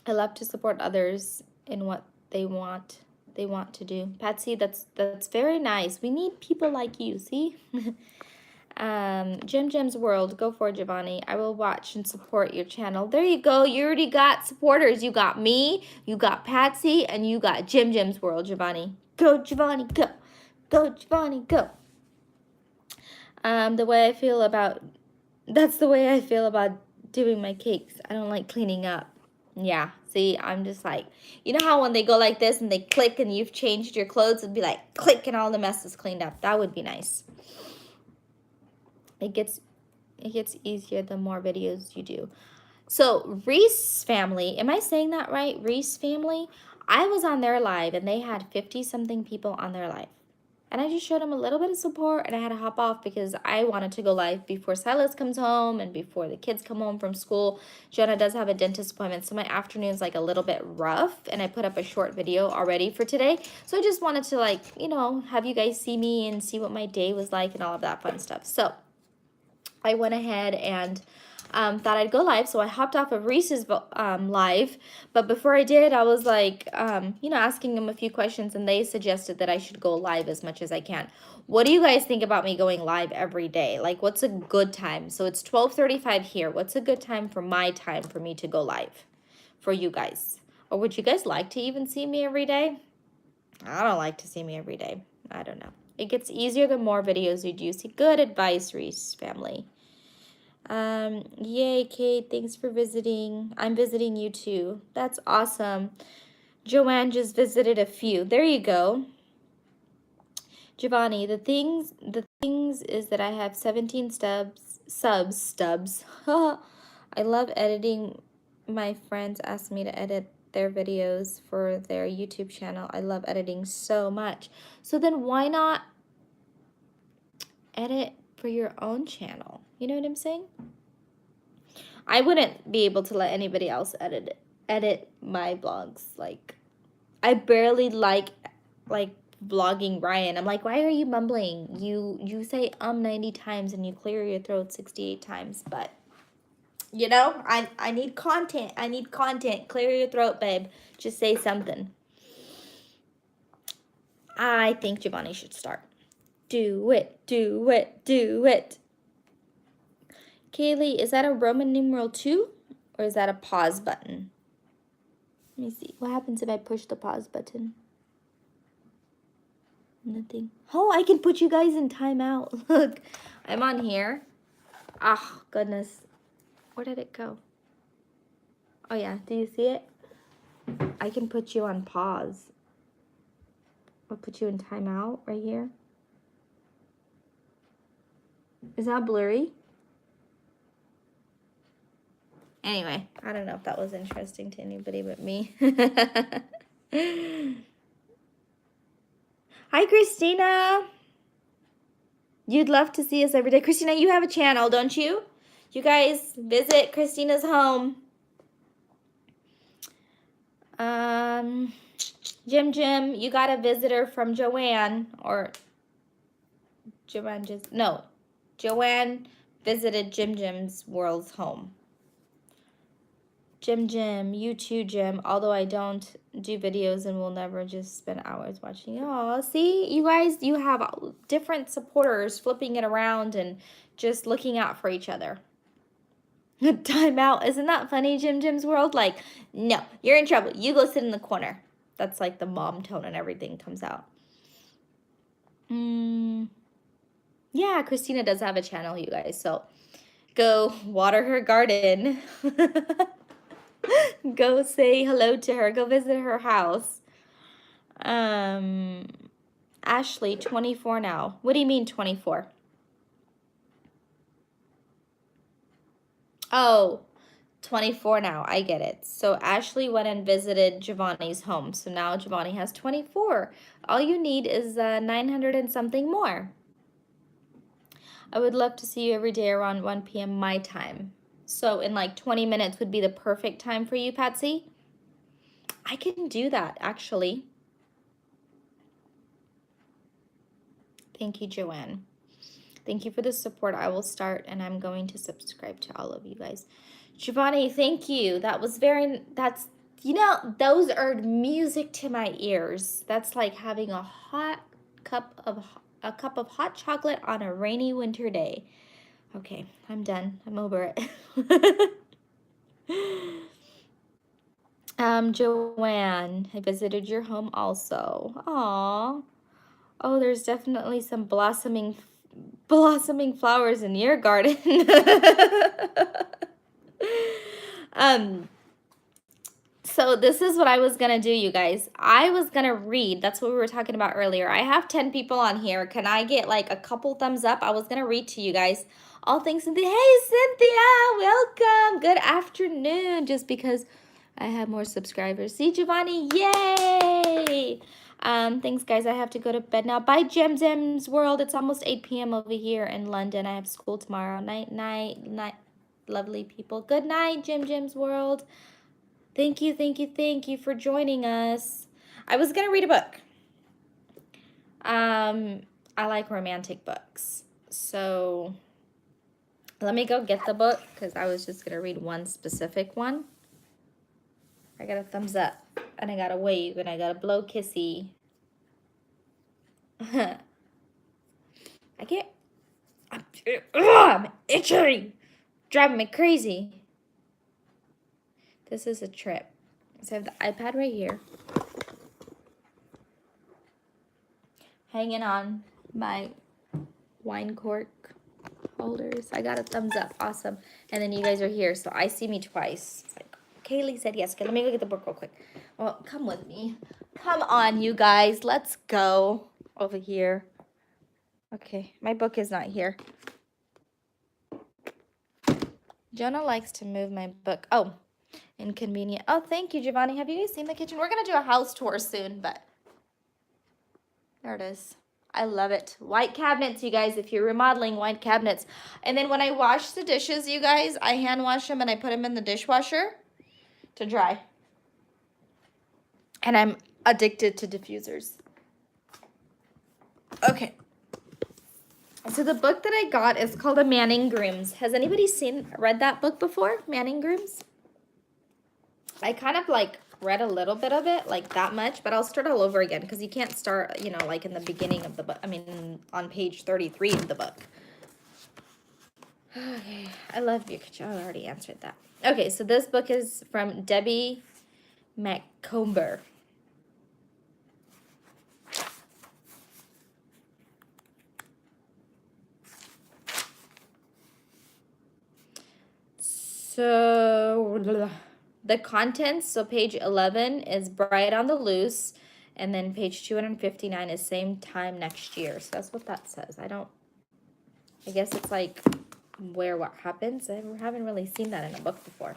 love to support others in what they want to do. Patsy, that's very nice. We need people like you, see? Jim Jim's World, go for it, Giovanni. I will watch and support your channel. There you go. You already got supporters. You got me, you got Patsy, and you got Jim Jim's World, Giovanni. Go, Giovanni, go. Go, Giovanni, go. That's the way I feel about doing my cakes. I don't like cleaning up. Yeah, see, I'm just like, you know how when they go like this and they click and you've changed your clothes, it'd be like click and all the mess is cleaned up. That would be nice. It gets easier the more videos you do. So Reese family, am I saying that right? Reese family, I was on their live and they had 50 something people on their live. And I just showed them a little bit of support and I had to hop off because I wanted to go live before Silas comes home and before the kids come home from school. Jenna does have a dentist appointment, so my afternoon's like a little bit rough, and I put up a short video already for today. So I just wanted to, like, you know, have you guys see me and see what my day was like and all of that fun stuff. So I went ahead and thought I'd go live, so I hopped off of Reese's live, but before I did, I was like, you know, asking them a few questions, and they suggested that I should go live as much as I can. What do you guys think about me going live every day? Like, what's a good time? So it's 12:35 here. What's a good time for my time for me to go live for you guys? Or would you guys like to even see me every day? I don't like to see me every day. I don't know. It gets easier the more videos you do. See, good advice, Reese family. Yay, Kate, thanks for visiting. I'm visiting you too. That's awesome. Joanne just visited a few. There you go. Giovanni, the things is that I have 17 subs. I love editing. My friends ask me to edit their videos for their YouTube channel. I love editing so much. So then why not edit for your own channel? You know what I'm saying? I wouldn't be able to let anybody else edit my vlogs. Like, I barely like vlogging Ryan. I'm like, why are you mumbling? You say 90 times and you clear your throat 68 times. But you know, I need content. I need content. Clear your throat, babe. Just say something. I think Giovanni should start. Do it, do it, do it. Kaylee, is that a Roman numeral 2 or is that a pause button? Let me see. What happens if I push the pause button? Nothing. Oh, I can put you guys in timeout. Look, I'm on here. Oh, goodness. Where did it go? Oh, yeah. Do you see it? I can put you on pause. I'll put you in timeout right here. Is that blurry? Anyway, I don't know if that was interesting to anybody but me. Hi, Christina. You'd love to see us every day. Christina, you have a channel, don't you? You guys visit Christina's home. Jim, you got a visitor from Joanne, or Joanne just, no. Joanne visited Jim's World's home. Jim, you too, Jim. Although I don't do videos and will never just spend hours watching. Oh, see, you guys, you have different supporters flipping it around and just looking out for each other. Time out. Isn't that funny, Jim's World? Like, no, you're in trouble. You go sit in the corner. That's like the mom tone and everything comes out. Yeah, Christina does have a channel, you guys. So go water her garden. Go say hello to her. Go visit her house. Ashley, 24 now. What do you mean 24? Oh, 24 now. I get it. So Ashley went and visited Giovanni's home. So now Giovanni has 24. All you need is 900 and something more. I would love to see you every day around 1 p.m. my time. So in like 20 minutes would be the perfect time for you, Patsy? I can do that, actually. Thank you, Joanne. Thank you for the support. I will start and I'm going to subscribe to all of you guys. Giovanni, thank you. That's, those are music to my ears. That's like having a cup of hot chocolate on a rainy winter day. Okay, I'm done. I'm over it. Joanne, I visited your home also. Aw. Oh, there's definitely some blossoming flowers in your garden. um so this is what I was gonna do, you guys. I was gonna read. That's what we were talking about earlier. I have 10 people on here. Can I get like a couple thumbs up? I was gonna read to you guys. All things Cynthia. Hey Cynthia, welcome. Good afternoon. Just because I have more subscribers. See Giovanni, yay! Thanks guys. I have to go to bed now. Bye Gem's World. It's almost 8 p.m. over here in London. I have school tomorrow. Night. Lovely people. Good night, Gem's World. Thank you for joining us. I was gonna read a book. I like romantic books. So let me go get the book because I was just gonna read one specific one. I got a thumbs up and I got a wave and I got a blow kissy. I'm itchy. Driving me crazy. This is a trip. So I have the iPad right here. Hanging on my wine cork holders. I got a thumbs up. Awesome. And then you guys are here. So I see me twice. It's like, Kaylee said yes. Okay, let me go get the book real quick. Well, come with me. Come on, you guys. Let's go over here. Okay, my book is not here. Jonah likes to move my book. Oh, inconvenient. Oh, thank you, Giovanni. Have you guys seen the kitchen? We're going to do a house tour soon, but there it is. I love it. White cabinets, you guys, if you're remodeling, white cabinets. And then when I wash the dishes, you guys, I hand wash them and I put them in the dishwasher to dry. And I'm addicted to diffusers. Okay. So the book that I got is called A Manning Grooms. Has anybody read that book before? Manning Grooms? I kind of like read a little bit of it, like that much, but I'll start all over again because you can't start, like in the beginning of the book. I mean, on page 33 of the book. Okay, I love your kitchen. I already answered that. Okay, so this book is from Debbie Macomber. So the contents, so page 11 is Bright on the Loose, and then page 259 is Same Time Next Year. So that's what that says. I guess it's like what happens. I haven't really seen that in a book before.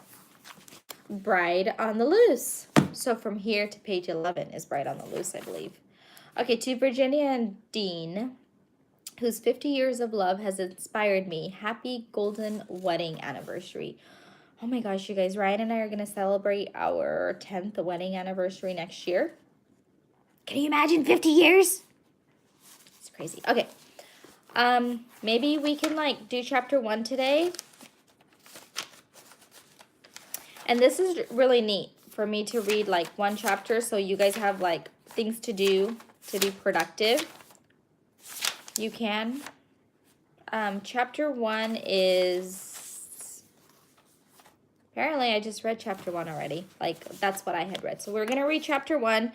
Bride on the Loose. So from here to page 11 is Bride on the Loose, I believe. Okay, to Virginia and Dean, whose 50 years of love has inspired me. Happy golden wedding anniversary. Oh my gosh, you guys, Ryan and I are going to celebrate our 10th wedding anniversary next year. Can you imagine 50 years? It's crazy. Okay. Maybe we can do chapter 1 today. And this is really neat for me to read one chapter so you guys have things to do to be productive. You can. Chapter 1 is... Apparently, I just read chapter 1 already. That's what I had read. So we're going to read chapter 1,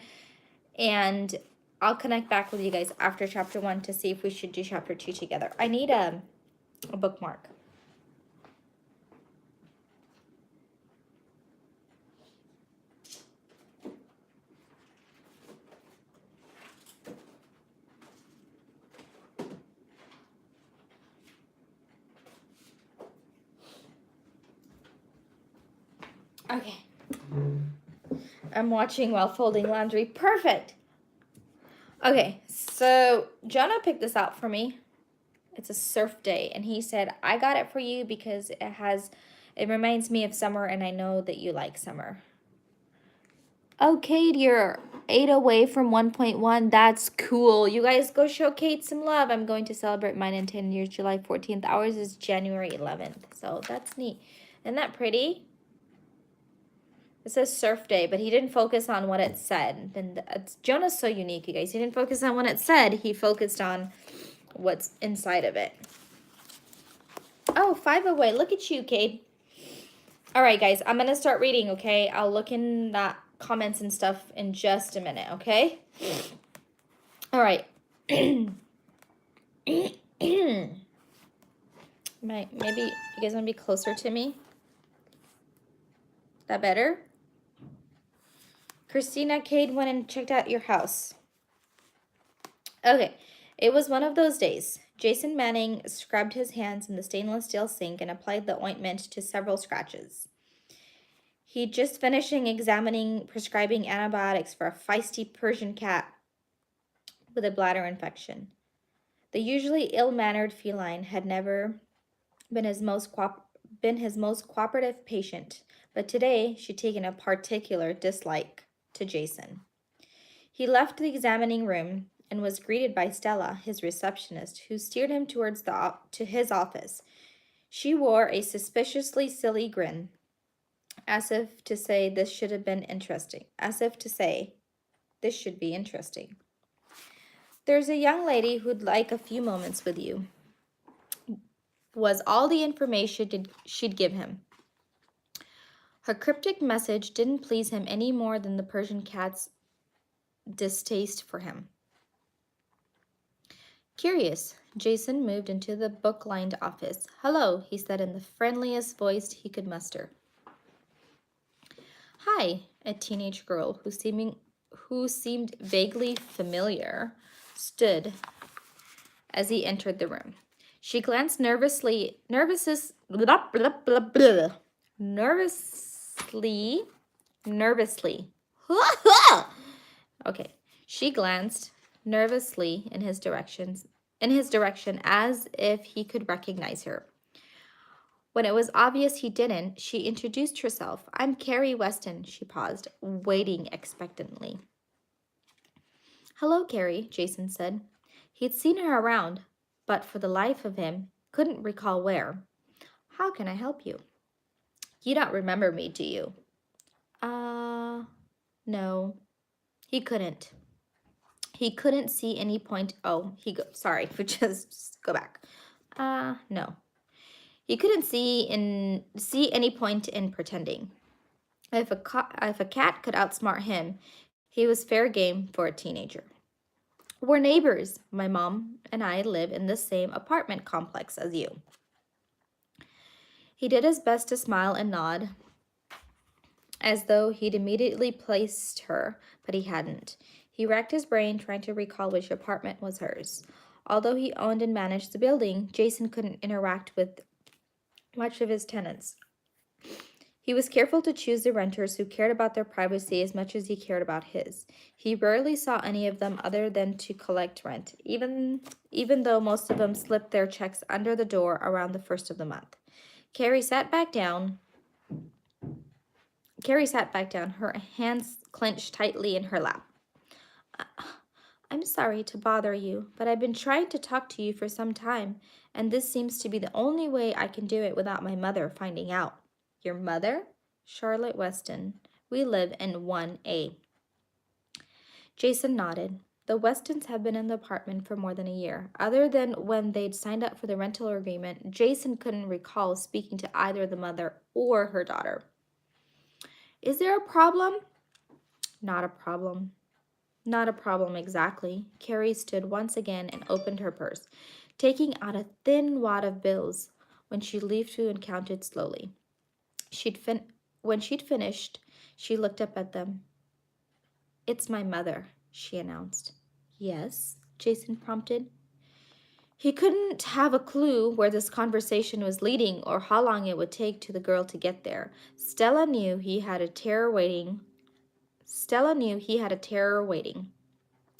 and I'll connect back with you guys after chapter 1 to see if we should do chapter 2 together. I need a bookmark. Okay. I'm watching while folding laundry. Perfect. Okay, so Jonah picked this out for me. It's a surf day, and he said, I got it for you because it reminds me of summer, and I know that you like summer. Oh, Kate, you're 8 away from 1.1. That's cool. You guys go show Kate some love. I'm going to celebrate mine in 10 years, July 14th. Ours is January 11th. So that's neat. Isn't that pretty? It says surf day, but he didn't focus on what it said. And Jonah's so unique, you guys. He didn't focus on what it said. He focused on what's inside of it. Oh, 5 away. Look at you, Kate. All right, guys. I'm going to start reading, okay? I'll look in that comments and stuff in just a minute, okay? All right. Maybe you guys want to be closer to me? That better? Christina, Cade went and checked out your house. Okay. It was one of those days. Jason Manning scrubbed his hands in the stainless steel sink and applied the ointment to several scratches. He'd just finishing prescribing antibiotics for a feisty Persian cat with a bladder infection. The usually ill-mannered feline had never been his most cooperative patient, but today she'd taken a particular dislike to Jason. He left the examining room and was greeted by Stella, his receptionist, who steered him towards to his office. She wore a suspiciously silly grin, as if to say this should have been interesting. As if to say, this should be interesting. There's a young lady who'd like a few moments with you, was all the information she'd give him. Her cryptic message didn't please him any more than the Persian cat's distaste for him. Curious, Jason moved into the book-lined office. Hello, he said in the friendliest voice he could muster. Hi, a teenage girl who seemed vaguely familiar stood as he entered the room. She glanced nervously. Okay. She glanced nervously in his direction as if he could recognize her. When it was obvious he didn't, she introduced herself. I'm Carrie Weston. She paused, waiting expectantly. Hello, Carrie, Jason said. He'd seen her around, but for the life of him, couldn't recall where. How can I help you? You don't remember me, do you? No. He couldn't. He couldn't see any point. Sorry, just go back. No. He couldn't see any point in pretending. If a cat could outsmart him, he was fair game for a teenager. We're neighbors. My mom and I live in the same apartment complex as you. He did his best to smile and nod, as though he'd immediately placed her, but he hadn't. He racked his brain trying to recall which apartment was hers. Although he owned and managed the building, Jason couldn't interact with much of his tenants. He was careful to choose the renters who cared about their privacy as much as he cared about his. He rarely saw any of them other than to collect rent, even though most of them slipped their checks under the door around the first of the month. Carrie sat back down, her hands clenched tightly in her lap. I'm sorry to bother you, but I've been trying to talk to you for some time, and this seems to be the only way I can do it without my mother finding out. Your mother? Charlotte Weston. We live in 1A. Jason nodded. The Westons have been in the apartment for more than a year. Other than when they'd signed up for the rental agreement, Jason couldn't recall speaking to either the mother or her daughter. Is there a problem? Not a problem. Not a problem exactly. Carrie stood once again and opened her purse, taking out a thin wad of bills when she leafed through and counted slowly. When she'd finished, she looked up at them. It's my mother, she announced. Yes, Jason prompted. He couldn't have a clue where this conversation was leading or how long it would take to the girl to get there. Stella knew he had a terror waiting,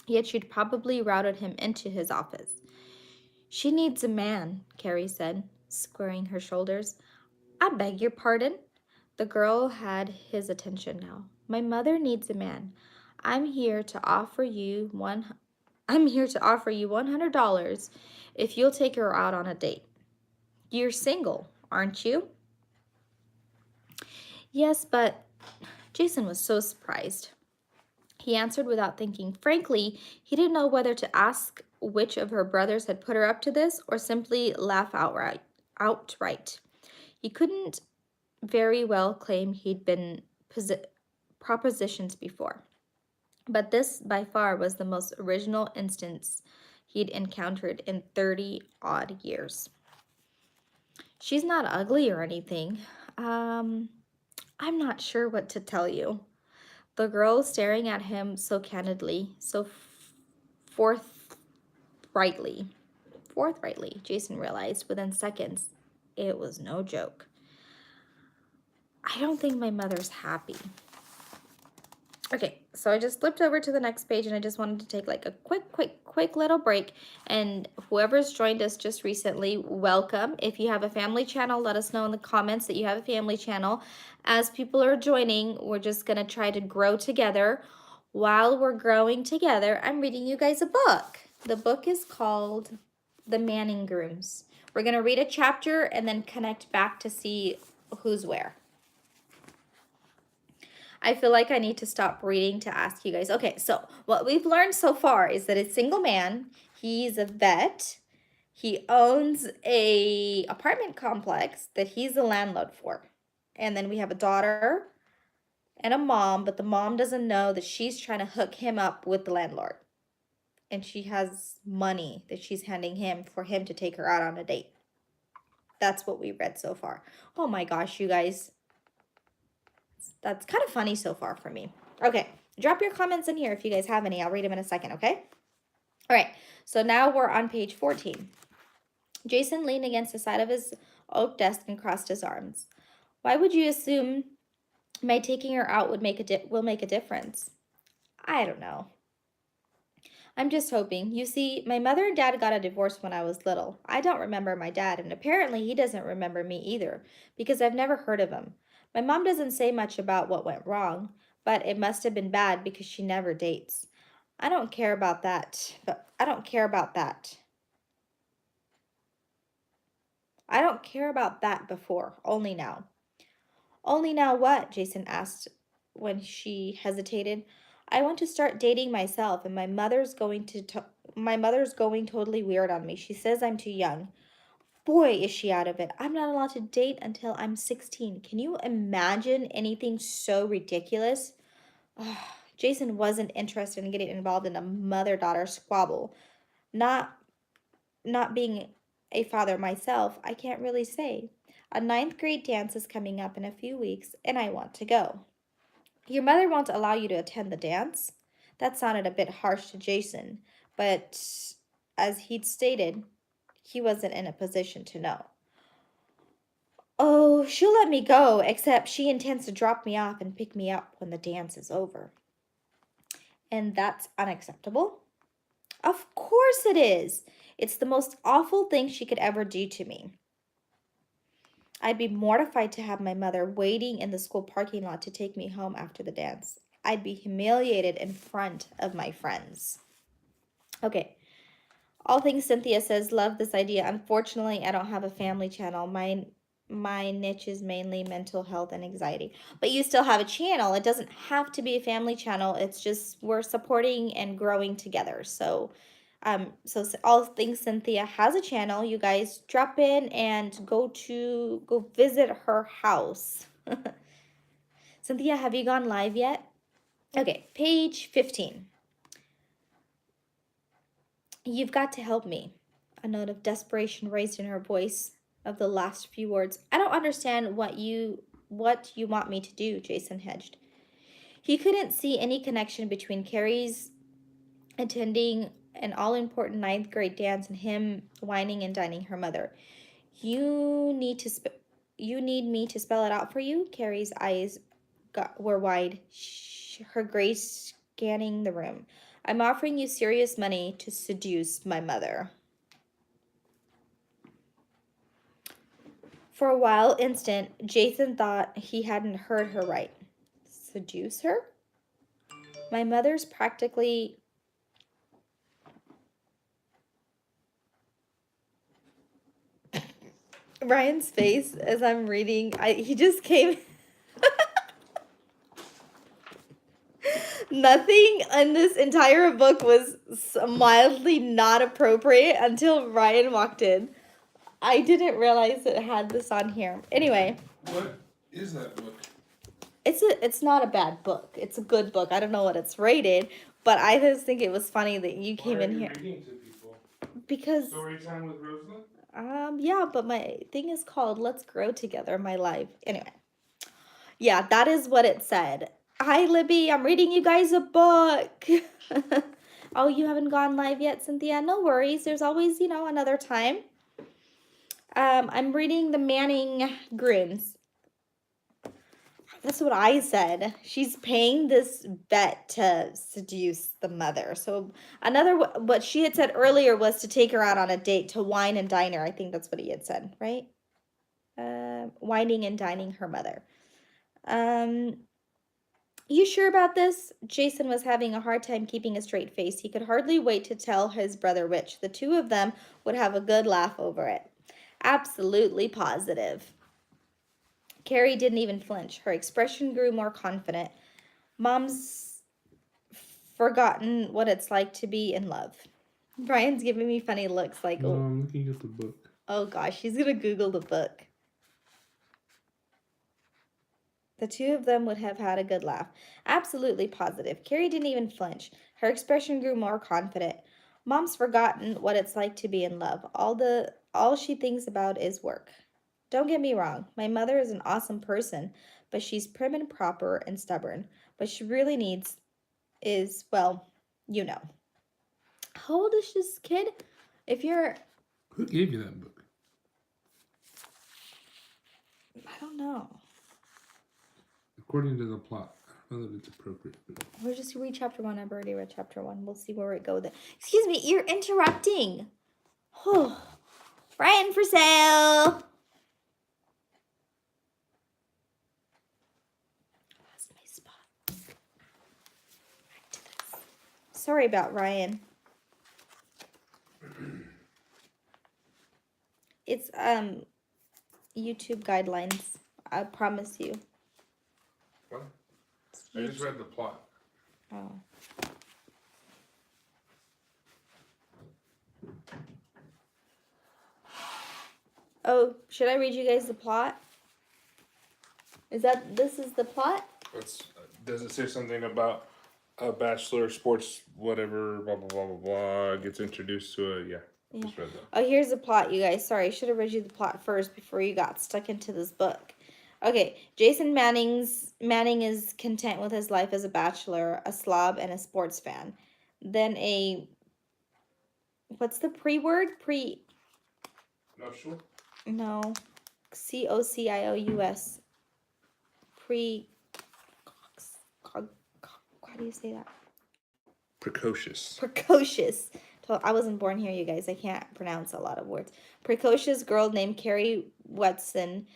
yet she'd probably routed him into his office. She needs a man, Carrie said, squaring her shoulders. I beg your pardon? The girl had his attention now. My mother needs a man. I'm here to offer you one I'm here to offer you $100 if you'll take her out on a date. You're single, aren't you? Yes, but Jason was so surprised. He answered without thinking. Frankly, he didn't know whether to ask which of her brothers had put her up to this or simply laugh outright. He couldn't very well claim he'd been propositions before, but this by far was the most original instance he'd encountered in 30 odd years. She's not ugly or anything. I'm not sure what to tell you. The girl staring at him so candidly, so forthrightly, Jason realized within seconds it was no joke. I don't think my mother's happy. Okay, so I just flipped over to the next page and I just wanted to take like a quick little break. And whoever's joined us just recently, welcome. If you have a family channel, let us know in the comments that you have a family channel. As people are joining, we're just gonna try to grow together. While we're growing together, I'm reading you guys a book. The book is called The Manning Grooms. We're gonna read a chapter and then connect back to see who's where. I feel like I need to stop reading to ask you guys. Okay, so what we've learned so far is that a single man, he's a vet, he owns a apartment complex that he's the landlord for. And then we have a daughter and a mom, but the mom doesn't know that she's trying to hook him up with the landlord. And she has money that she's handing him for him to take her out on a date. That's what we read so far. Oh my gosh, you guys. That's kind of funny so far for me. Okay, drop your comments in here if you guys have any. I'll read them in a second, okay? All right, so now we're on page 14. Jason leaned against the side of his oak desk and crossed his arms. Why would you assume my taking her out will make a difference? I don't know. I'm just hoping. You see, my mother and dad got a divorce when I was little. I don't remember my dad, and apparently he doesn't remember me either, because I've never heard of him. My mom doesn't say much about what went wrong, but it must have been bad because she never dates. I don't care about that, but I don't care about that. I don't care about that before, only now. Only now what? Jason asked when she hesitated. I want to start dating myself, and my mother's going totally weird on me. She says I'm too young. Boy, is she out of it. I'm not allowed to date until I'm 16. Can you imagine anything so ridiculous? Jason wasn't interested in getting involved in a mother-daughter squabble. Not being a father myself, I can't really say. A ninth grade dance is coming up in a few weeks, and I want to go. Your mother won't allow you to attend the dance? That sounded a bit harsh to Jason, but as he'd stated, he wasn't in a position to know. Oh, she'll let me go, except she intends to drop me off and pick me up when the dance is over. And that's unacceptable? Of course it is. It's the most awful thing she could ever do to me. I'd be mortified to have my mother waiting in the school parking lot to take me home after the dance. I'd be humiliated in front of my friends. Okay. All things Cynthia says, love this idea. Unfortunately, I don't have a family channel. My niche is mainly mental health and anxiety. But you still have a channel. It doesn't have to be a family channel. It's just we're supporting and growing together. So All Things Cynthia has a channel. You guys drop in and go visit her house. Cynthia, have you gone live yet? Okay, page 15. You've got to help me. A note of desperation raised in her voice of the last few words. I don't understand what you want me to do, Jason hedged. He couldn't see any connection between Carrie's attending an all-important ninth grade dance and him whining and dining her mother. You need me to spell it out for you? Carrie's eyes were wide, her gaze scanning the room. I'm offering you serious money to seduce my mother. For a while instant, Jason thought he hadn't heard her right. Seduce her? My mother's practically... Ryan's face as I'm reading, he just came... Nothing in this entire book was mildly not appropriate until Ryan walked in. I didn't realize it had this on here. Anyway, What is that book? it's not a bad book. It's a good book. I don't know what it's rated, but I just think it was funny that you came in here Reading to people? because Story time with Rosalind? yeah, but my thing is called Let's Grow Together, my life. Anyway. Yeah, that is what it said. Hi Libby, I'm reading you guys a book. Oh, you haven't gone live yet, Cynthia? No worries. There's always, another time. I'm reading The Manning Grooms. That's what I said. She's paying this vet to seduce the mother. So what she had said earlier was to take her out on a date to wine and dine her. I think that's what he had said, right? Wining and dining her mother. You sure about this? Jason was having a hard time keeping a straight face. He could hardly wait to tell his brother which. The two of them would have a good laugh over it. Absolutely positive. Carrie didn't even flinch. Her expression grew more confident. Mom's forgotten what it's like to be in love. Brian's giving me funny looks like, No, I'm looking at the book. Oh gosh, she's gonna Google the book. The two of them would have had a good laugh. Absolutely positive. Carrie didn't even flinch. Her expression grew more confident. Mom's forgotten what it's like to be in love. All she thinks about is work. Don't get me wrong. My mother is an awesome person, but she's prim and proper and stubborn. What she really needs is, well, How old is this kid? Who gave you that book? I don't know. According to the plot. I don't know that it's appropriate. We'll just read chapter 1. I've already read chapter 1. We'll see where it goes. Excuse me, you're interrupting. Oh, Brian for sale. Lost my spot. Back to this. Sorry about Ryan. It's YouTube guidelines. I promise you. What? I just read the plot. Oh. Oh, should I read you guys the plot? This is the plot? Does it say something about a bachelor sports whatever blah blah blah blah blah gets introduced to a Just read that. Oh, here's the plot, you guys. Sorry, I should have read you the plot first before you got stuck into this book. Okay, Jason Manning is content with his life as a bachelor, a slob, and a sports fan. Then what's the pre-word? No, sure. No, COCIOUS. How do you say that? Precocious. Precocious. I wasn't born here, you guys. I can't pronounce a lot of words. Precocious girl named Carrie Watson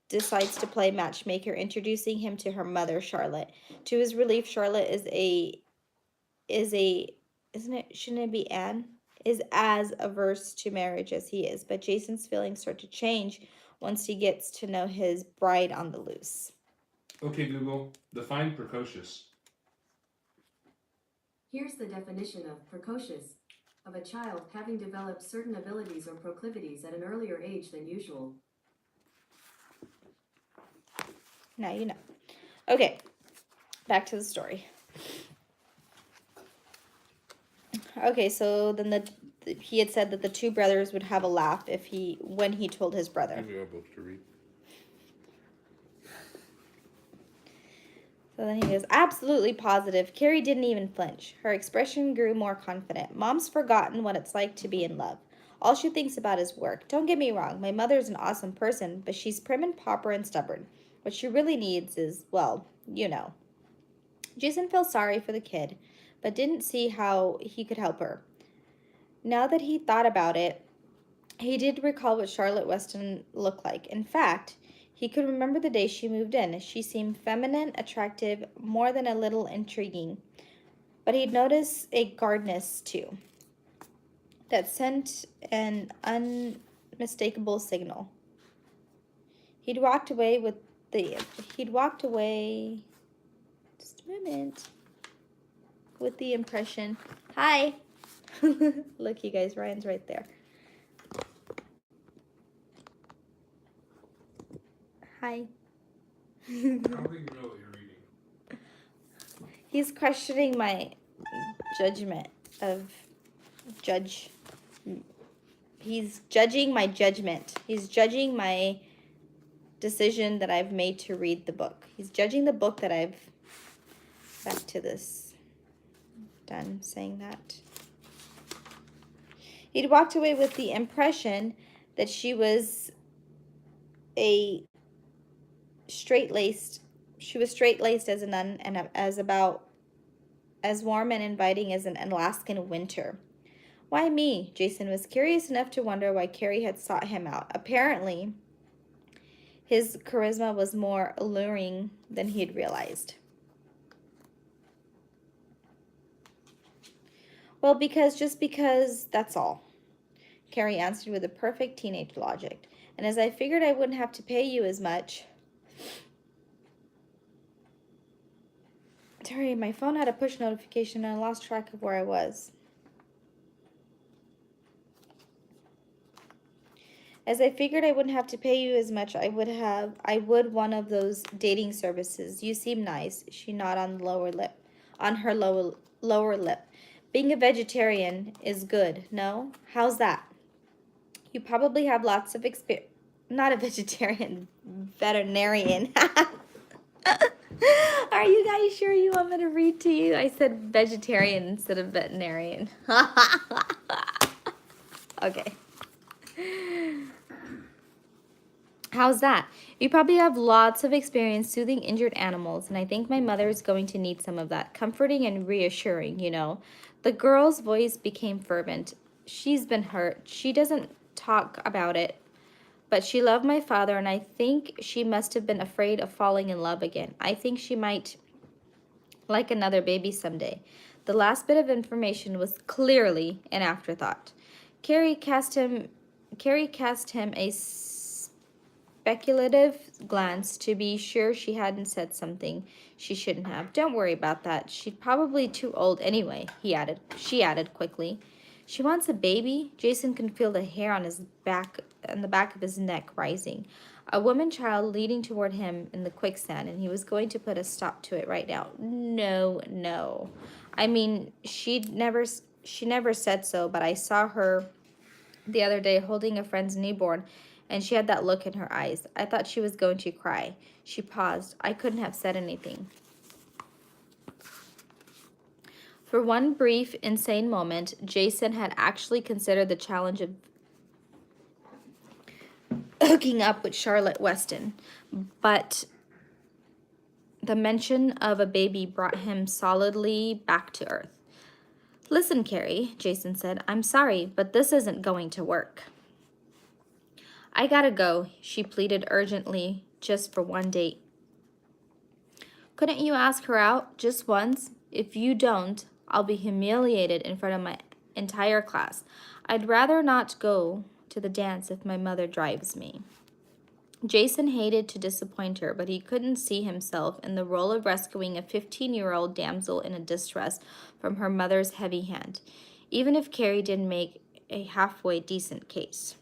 decides to play matchmaker, introducing him to her mother, Charlotte. To his relief, Charlotte shouldn't it be Anne? Is as averse to marriage as he is, but Jason's feelings start to change once he gets to know his bride on the loose. Okay, Google, define precocious. Here's the definition of precocious: of a child having developed certain abilities or proclivities at an earlier age than usual. Now you know. Okay, back to the story. Okay, so then he had said that the two brothers would have a laugh when he told his brother. Maybe I'll book to read. So then he goes, absolutely positive. Carrie didn't even flinch. Her expression grew more confident. Mom's forgotten what it's like to be in love. All she thinks about is work. Don't get me wrong, my mother's an awesome person, but she's prim and proper and stubborn. What she really needs is, well, Jason felt sorry for the kid, but didn't see how he could help her. Now that he thought about it, He did recall what Charlotte Weston looked like. In fact, he could remember the day she moved in. She seemed feminine, attractive, more than a little intriguing. But he'd noticed a guardness, too, that sent an unmistakable signal. He'd walked away with the. He'd walked away. Just a moment. With the impression. Hi! Look, you guys, Ryan's right there. Hi. I don't think you know what you're reading. He's questioning my judgment of judge. He's judging my judgment. He's judging my decision that I've made to read the book. He's judging the book that I've. Back to this. Done saying that. He'd walked away with the impression that she was straight-laced as a nun and as warm and inviting as an Alaskan winter. Why me? Jason was curious enough to wonder why Carrie had sought him out. Apparently, his charisma was more alluring than he had realized. Well, just because, that's all. Carrie answered with a perfect teenage logic. And as I figured I wouldn't have to pay you as much. Sorry, my phone had a push notification and I lost track of where I was. As I figured I wouldn't have to pay you as much, I would one of those dating services. You seem nice. She nodded on her lower lip. Being a vegetarian is good, no? How's that? You probably have lots of experience. Not a vegetarian, veterinarian. Are you guys sure you want me to read to you? I said vegetarian instead of veterinarian. Okay. How's that? You probably have lots of experience soothing injured animals, and I think my mother is going to need some of that. Comforting and reassuring, you know. The girl's voice became fervent. She's been hurt. She doesn't talk about it, but she loved my father, and I think she must have been afraid of falling in love again. I think she might like another baby someday. The last bit of information was clearly an afterthought. Carrie cast him a speculative glance to be sure she hadn't said something she shouldn't have. Don't worry about that. She's probably too old anyway, she added quickly. She wants a baby? Jason can feel the hair on the back of his neck rising. A woman child leading toward him in the quicksand, and he was going to put a stop to it right now. No. I mean, she never said so, but I saw her the other day holding a friend's newborn, and she had that look in her eyes. I thought she was going to cry. She paused. I couldn't have said anything. For one brief, insane moment, Jason had actually considered the challenge of hooking up with Charlotte Weston, but the mention of a baby brought him solidly back to earth. Listen, Carrie, Jason said, I'm sorry, but this isn't going to work. I gotta go, she pleaded urgently, just for one date. Couldn't you ask her out just once? If you don't, I'll be humiliated in front of my entire class. I'd rather not go to the dance if my mother drives me. Jason hated to disappoint her, but he couldn't see himself in the role of rescuing a 15-year-old damsel in a distress from her mother's heavy hand, even if Carrie didn't make a halfway decent case.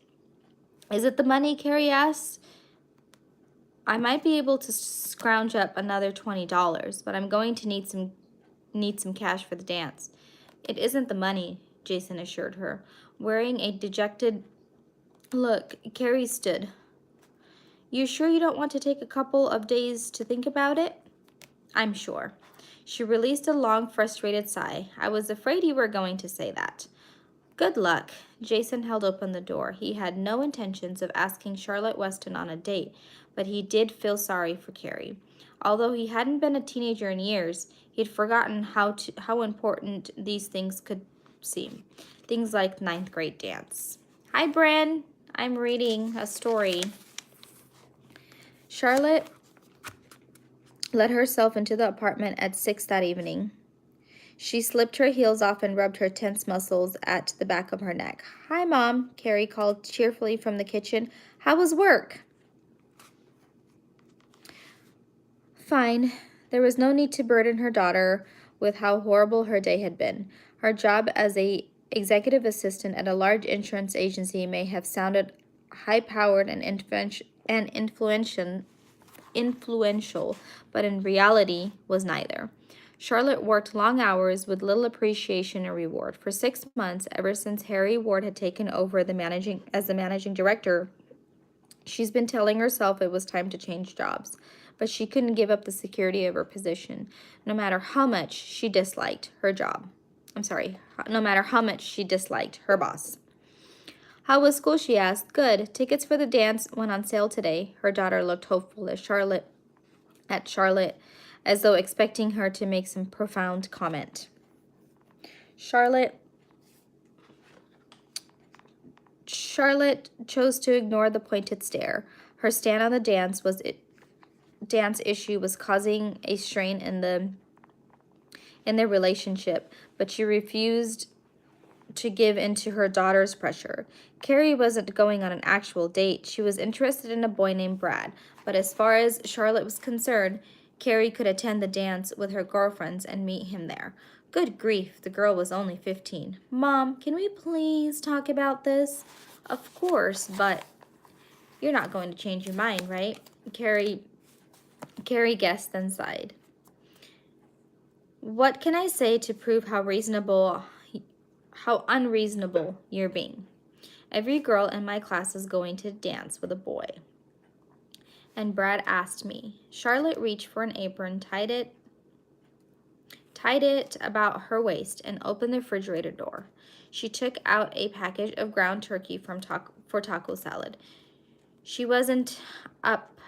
Is it the money? Carrie asked. I might be able to scrounge up another $20, but I'm going to need some cash for the dance. It isn't the money, Jason assured her. Wearing a dejected look, Carrie stood. You sure you don't want to take a couple of days to think about it? I'm sure. She released a long, frustrated sigh. I was afraid you were going to say that. Good luck. Jason held open the door. He had no intentions of asking Charlotte Weston on a date, but he did feel sorry for Carrie. Although he hadn't been a teenager in years, he'd forgotten how important these things could seem. Things like ninth grade dance. Hi, Bren. I'm reading a story. Charlotte let herself into the apartment at 6 that evening. She slipped her heels off and rubbed her tense muscles at the back of her neck. Hi, Mom, Carrie called cheerfully from the kitchen. How was work? Fine. There was no need to burden her daughter with how horrible her day had been. Her job as a executive assistant at a large insurance agency may have sounded high-powered and influential, but in reality was neither. Charlotte worked long hours with little appreciation or reward. For 6 months, ever since Harry Ward had taken over the managing director, she's been telling herself it was time to change jobs, but she couldn't give up the security of her position, no matter how much she disliked her job. No matter how much she disliked her boss. How was school, she asked. Good. Tickets for the dance went on sale today. Her daughter looked hopeful at Charlotte, as though expecting her to make some profound comment. Charlotte chose to ignore the pointed stare. Her stand on the dance issue was causing a strain in their relationship, but she refused to give in to her daughter's pressure. Carrie wasn't going on an actual date. She was interested in a boy named Brad, but as far as Charlotte was concerned, Carrie could attend the dance with her girlfriends and meet him there. Good grief, the girl was only 15. Mom, can we please talk about this? Of course, but you're not going to change your mind, right? Carrie guessed, then sighed. What can I say to prove how unreasonable you're being? Every girl in my class is going to dance with a boy. And Brad asked me. Charlotte reached for an apron, tied it about her waist, and opened the refrigerator door. She took out a package of ground turkey for taco salad. She wasn't up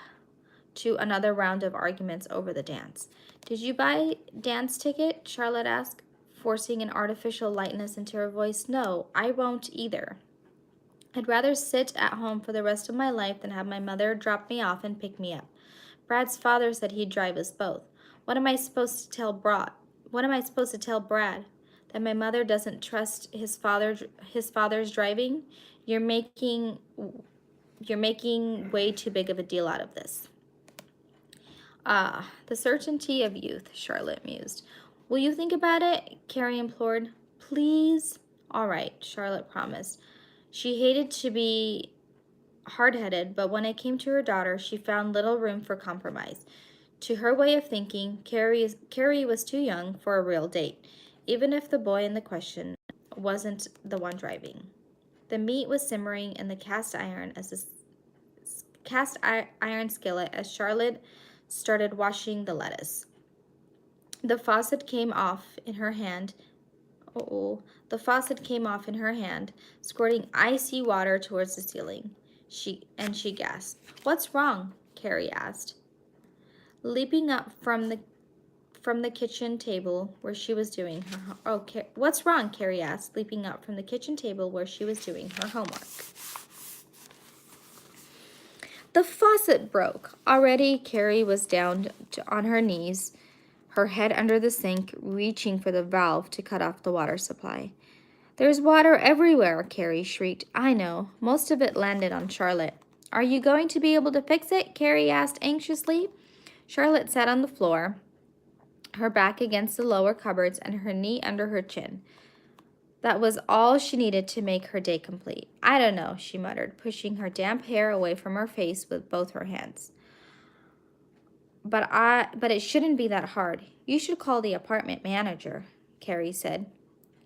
to another round of arguments over the dance. Did you buy dance ticket? Charlotte asked, forcing an artificial lightness into her voice. No, I won't either. I'd rather sit at home for the rest of my life than have my mother drop me off and pick me up. Brad's father said he'd drive us both. What am I supposed to tell Brad? That my mother doesn't trust his father's driving? You're making way too big of a deal out of this. Ah, the certainty of youth, Charlotte mused. Will you think about it? Carrie implored. Please? All right, Charlotte promised. She hated to be hard-headed, but when it came to her daughter, she found little room for compromise. To her way of thinking, Carrie was too young for a real date, even if the boy in the question wasn't the one driving. The meat was simmering in the cast iron skillet as Charlotte started washing the lettuce. The faucet came off in her hand, squirting icy water towards the ceiling. She gasped. What's wrong? Carrie asked. Leaping up from the kitchen table where she was doing her What's wrong? Carrie asked, leaping up from the kitchen table where she was doing her homework. The faucet broke. Already, Carrie was down on her knees, her head under the sink, reaching for the valve to cut off the water supply. There's water everywhere, Carrie shrieked. I know. Most of it landed on Charlotte. Are you going to be able to fix it? Carrie asked anxiously. Charlotte sat on the floor, her back against the lower cupboards and her knee under her chin. That was all she needed to make her day complete. I don't know, she muttered, pushing her damp hair away from her face with both her hands. But it shouldn't be that hard. You should call the apartment manager, Carrie said.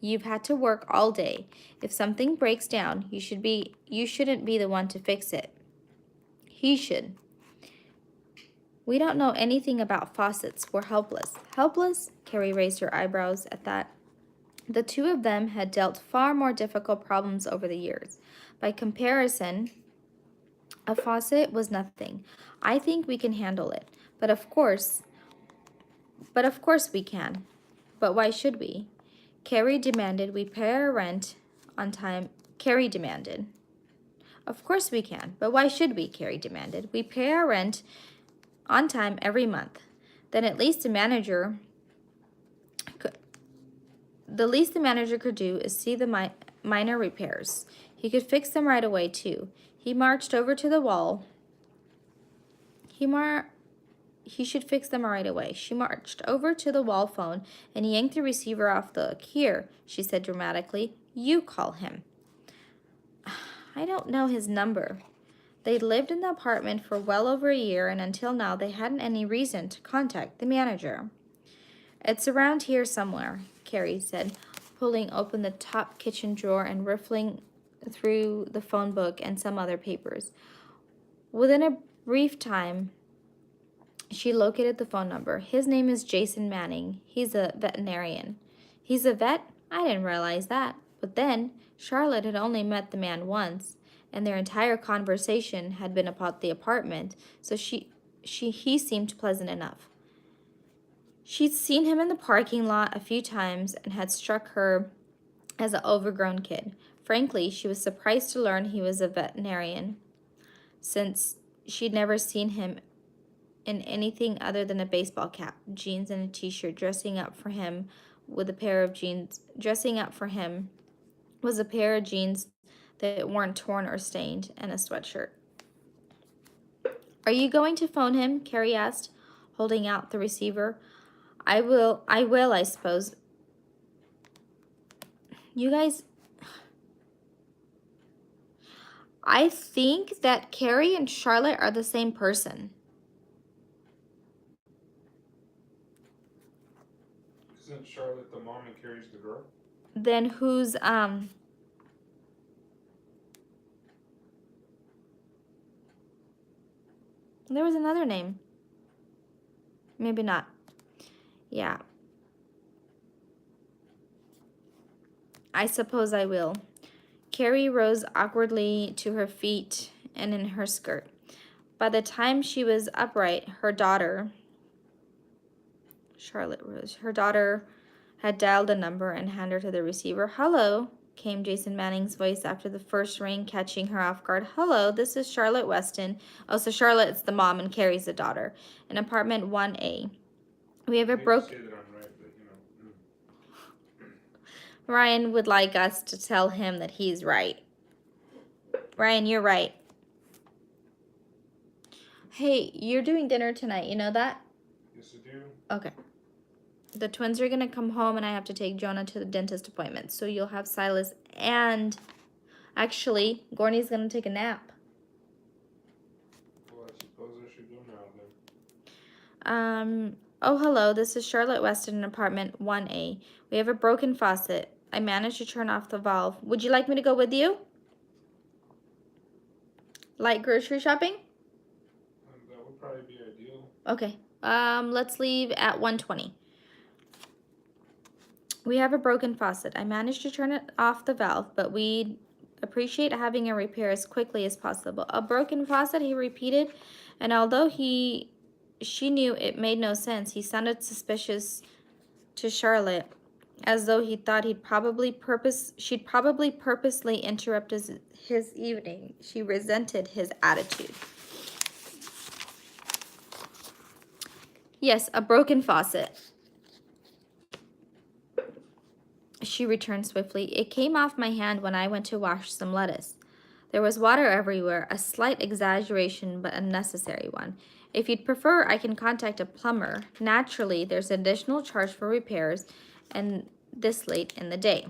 You've had to work all day. If something breaks down, you shouldn't be the one to fix it. He should. We don't know anything about faucets. We're helpless. Helpless? Carrie raised her eyebrows at that. The two of them had dealt far more difficult problems over the years. By comparison, a faucet was nothing. I think we can handle it. But of course we can. But why should we? Carrie demanded we pay our rent on time. Carrie demanded. Of course we can, but why should we? Carrie demanded. We pay our rent on time every month. Then at least the least the manager could do is see the minor repairs. He could fix them right away too. He marched over to the wall. He should fix them right away. She marched over to the wall phone and yanked the receiver off the hook. Here, she said dramatically, you call him. I don't know his number. They'd lived in the apartment for well over a year, and until now they hadn't any reason to contact the manager. It's around here somewhere, Carrie said, pulling open the top kitchen drawer and riffling through the phone book and some other papers. Within a brief time, she located the phone number. His name is Jason Manning. He's a veterinarian. He's a vet? I didn't realize that. But then, Charlotte had only met the man once, and their entire conversation had been about the apartment, so he seemed pleasant enough. She'd seen him in the parking lot a few times and had struck her as an overgrown kid. Frankly, she was surprised to learn he was a veterinarian, since she'd never seen him in anything other than a baseball cap, jeans, and a t-shirt. Dressing up for him was a pair of jeans that weren't torn or stained, and a sweatshirt. Are you going to phone him? Carrie asked, holding out the receiver. I will, I suppose. You guys, I think that Carrie and Charlotte are the same person. Isn't Charlotte the mom and Carrie's the girl? Then who's, there was another name. Maybe not. Yeah. I suppose I will. Carrie rose awkwardly to her feet and in her skirt. By the time she was upright, Charlotte rose. Her daughter had dialed a number and handed her the receiver. Hello, came Jason Manning's voice after the first ring, catching her off guard. Hello, this is Charlotte Weston. Oh, so Charlotte's the mom and Carrie's the daughter. In apartment 1A. We have a broken... Ryan would like us to tell him that he's right. Ryan, you're right. Hey, you're doing dinner tonight, you know that? Yes, I do. Okay. The twins are going to come home and I have to take Jonah to the dentist appointment. So you'll have Silas and... Actually, Gorney's going to take a nap. Well, I suppose I should go now then. Oh, hello. This is Charlotte Weston in apartment 1A. We have a broken faucet. I managed to turn off the valve. Would you like me to go with you? Light grocery shopping? That would probably be ideal. Okay. Let's leave at 1:20. We have a broken faucet. I managed to turn it off the valve, but we'd appreciate having a repair as quickly as possible. A broken faucet, he repeated, and although she knew it made no sense, he sounded suspicious to Charlotte, as though he thought she'd probably purposely interrupt his evening. She resented his attitude. Yes, a broken faucet. She returned swiftly. It came off my hand when I went to wash some lettuce. There was water everywhere, a slight exaggeration, but a necessary one. If you'd prefer, I can contact a plumber. Naturally, there's an additional charge for repairs, and this late in the day.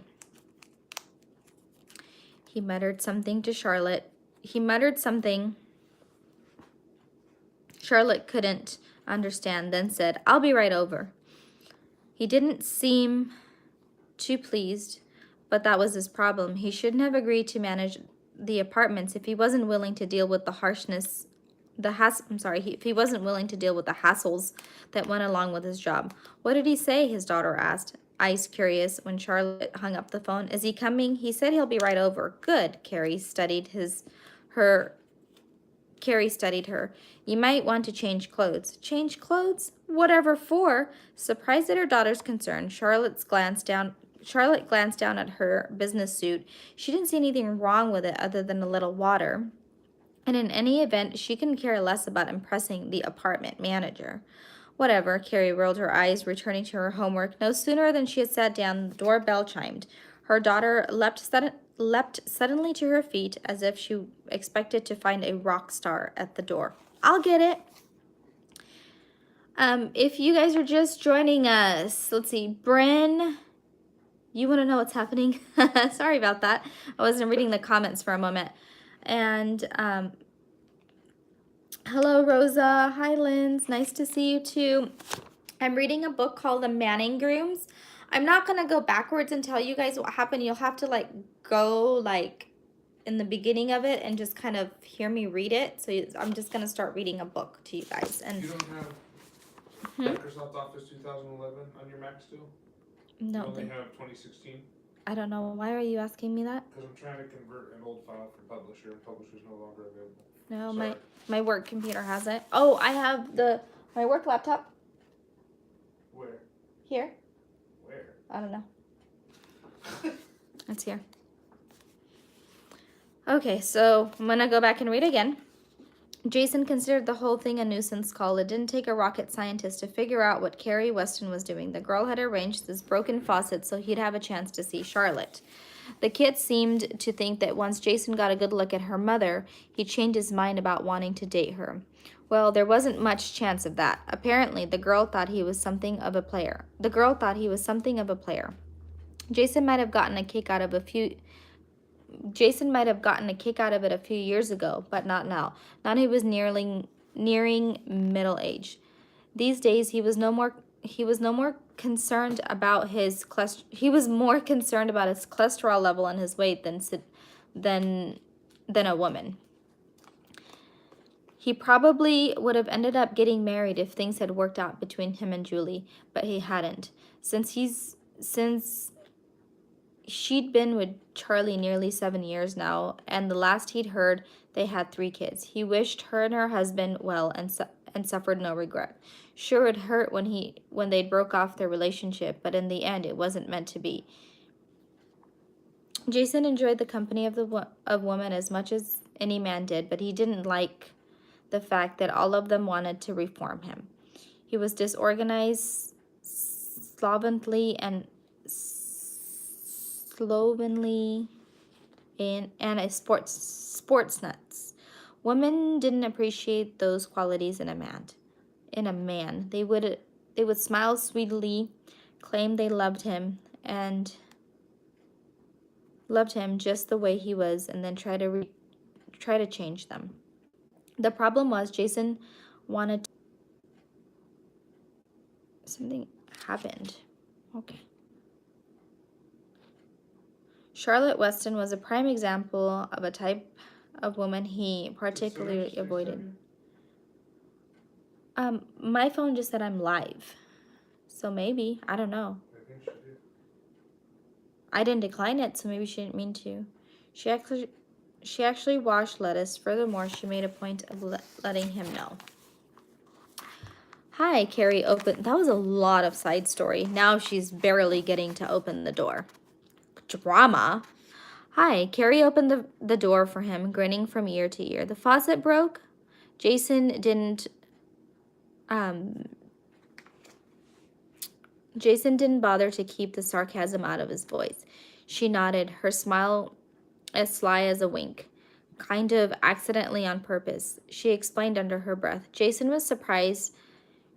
He muttered something to Charlotte. Charlotte couldn't understand, then said, I'll be right over. He didn't seem too pleased, but that was his problem. He shouldn't have agreed to manage the apartments if he wasn't willing to deal with if he wasn't willing to deal with the hassles that went along with his job. What did he say? His daughter asked, eyes curious, when Charlotte hung up the phone. Is he coming? He said he'll be right over. Good. Carrie studied her. You might want to change clothes. Change clothes? Whatever for? Surprised at her daughter's concern, Charlotte glanced down Charlotte glanced down at her business suit. She didn't see anything wrong with it other than a little water. And in any event, she couldn't care less about impressing the apartment manager. Whatever, Carrie rolled her eyes, returning to her homework. No sooner than she had sat down, the doorbell chimed. Her daughter leapt suddenly to her feet as if she expected to find a rock star at the door. I'll get it. If you guys are just joining us, let's see, Bryn, you want to know what's happening? Sorry about that. I wasn't reading the comments for a moment. And hello, Rosa. Hi, Linz. Nice to see you too. I'm reading a book called The Manning Grooms. I'm not going to go backwards and tell you guys what happened. You'll have to go in the beginning of it and just kind of hear me read it. So I'm just going to start reading a book to you guys. And You don't have Microsoft Office 2011 on your Mac still? no, You only have 2016? I don't know. Why are you asking me that? Because I'm trying to convert an old file from Publisher, and Publisher's no longer available. No, Sorry. my work computer has it. Oh, I have my work laptop Where? here. Where? I don't know. It's here. Okay, so I'm gonna go back and read again. Jason considered the whole thing a nuisance call. It didn't take a rocket scientist to figure out what Carrie Weston was doing. The girl had arranged this broken faucet so he'd have a chance to see Charlotte. The kid seemed to think that once Jason got a good look at her mother, he'd change his mind about wanting to date her. Well, there wasn't much chance of that. Apparently, the girl thought he was something of a player. Jason might have gotten a kick out of it a few years ago, but not now. Now he was nearing middle age. These days he was more concerned about his cholesterol level and his weight than a woman. He probably would have ended up getting married if things had worked out between him and Julie, but he hadn't. Since she'd been with Charlie nearly 7 years now, and the last he'd heard, they had 3 kids. He wished her and her husband well and suffered no regret. Sure, it hurt when they broke off their relationship, but in the end, it wasn't meant to be. Jason enjoyed the company of women as much as any man did, but he didn't like the fact that all of them wanted to reform him. He was disorganized, slovenly, and a sports nuts. Women didn't appreciate those qualities in a man. They would smile sweetly, claim they loved him just the way he was, and then try to change them. The problem was Jason wanted to... Something happened. Okay. Charlotte Weston was a prime example of a type of woman he particularly avoided. My phone just said I'm live. So maybe, I don't know. I think she did. I didn't decline it, so maybe she didn't mean to. She actually washed lettuce. Furthermore, she made a point of letting him know. Hi, Carrie opened... That was a lot of side story. Now she's barely getting to open the door. Drama. Hi, Carrie opened the door for him, grinning from ear to ear. The faucet broke? Jason didn't bother to keep the sarcasm out of his voice. She nodded, her smile as sly as a wink, kind of accidentally on purpose. She explained under her breath. Jason was surprised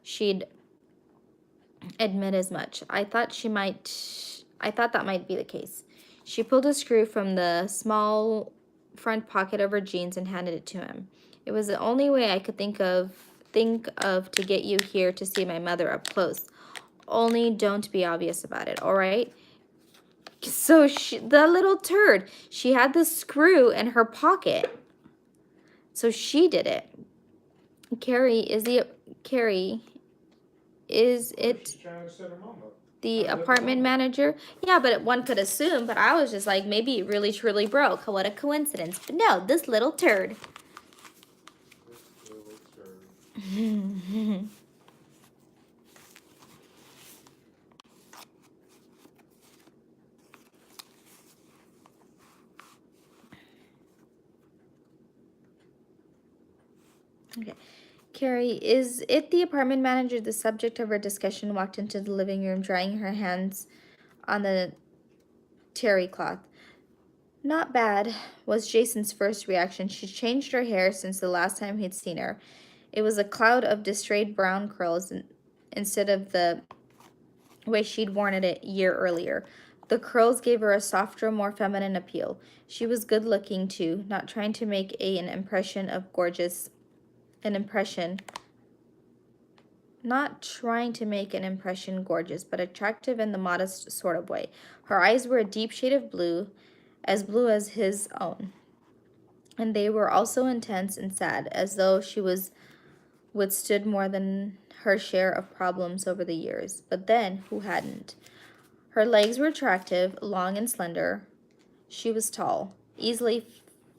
she'd admit as much. I thought that might be the case. She pulled a screw from the small front pocket of her jeans and handed it to him. It was the only way I could think of to get you here to see my mother up close. Only don't be obvious about it, all right? So the little turd, she had the screw in her pocket. So she did it. Carrie, is it She's trying to set her mom up. the apartment manager? Yeah, but one could assume, but I was just like, maybe it really truly broke. What a coincidence. But no, this little turd. This little turd. Okay. Carrie, is it the apartment manager? The subject of our discussion walked into the living room, drying her hands on the terry cloth. Not bad, was Jason's first reaction. She changed her hair since the last time he'd seen her. It was a cloud of distrayed brown curls instead of the way she'd worn it a year earlier. The curls gave her a softer, more feminine appeal. She was good looking too, not trying to make an impression of gorgeous, an impression, not trying to make an impression gorgeous, but attractive in the modest sort of way. Her eyes were a deep shade of blue as his own, and they were also intense and sad, as though she was withstood more than her share of problems over the years. But then, who hadn't? Her legs were attractive, long and slender. She was tall, easily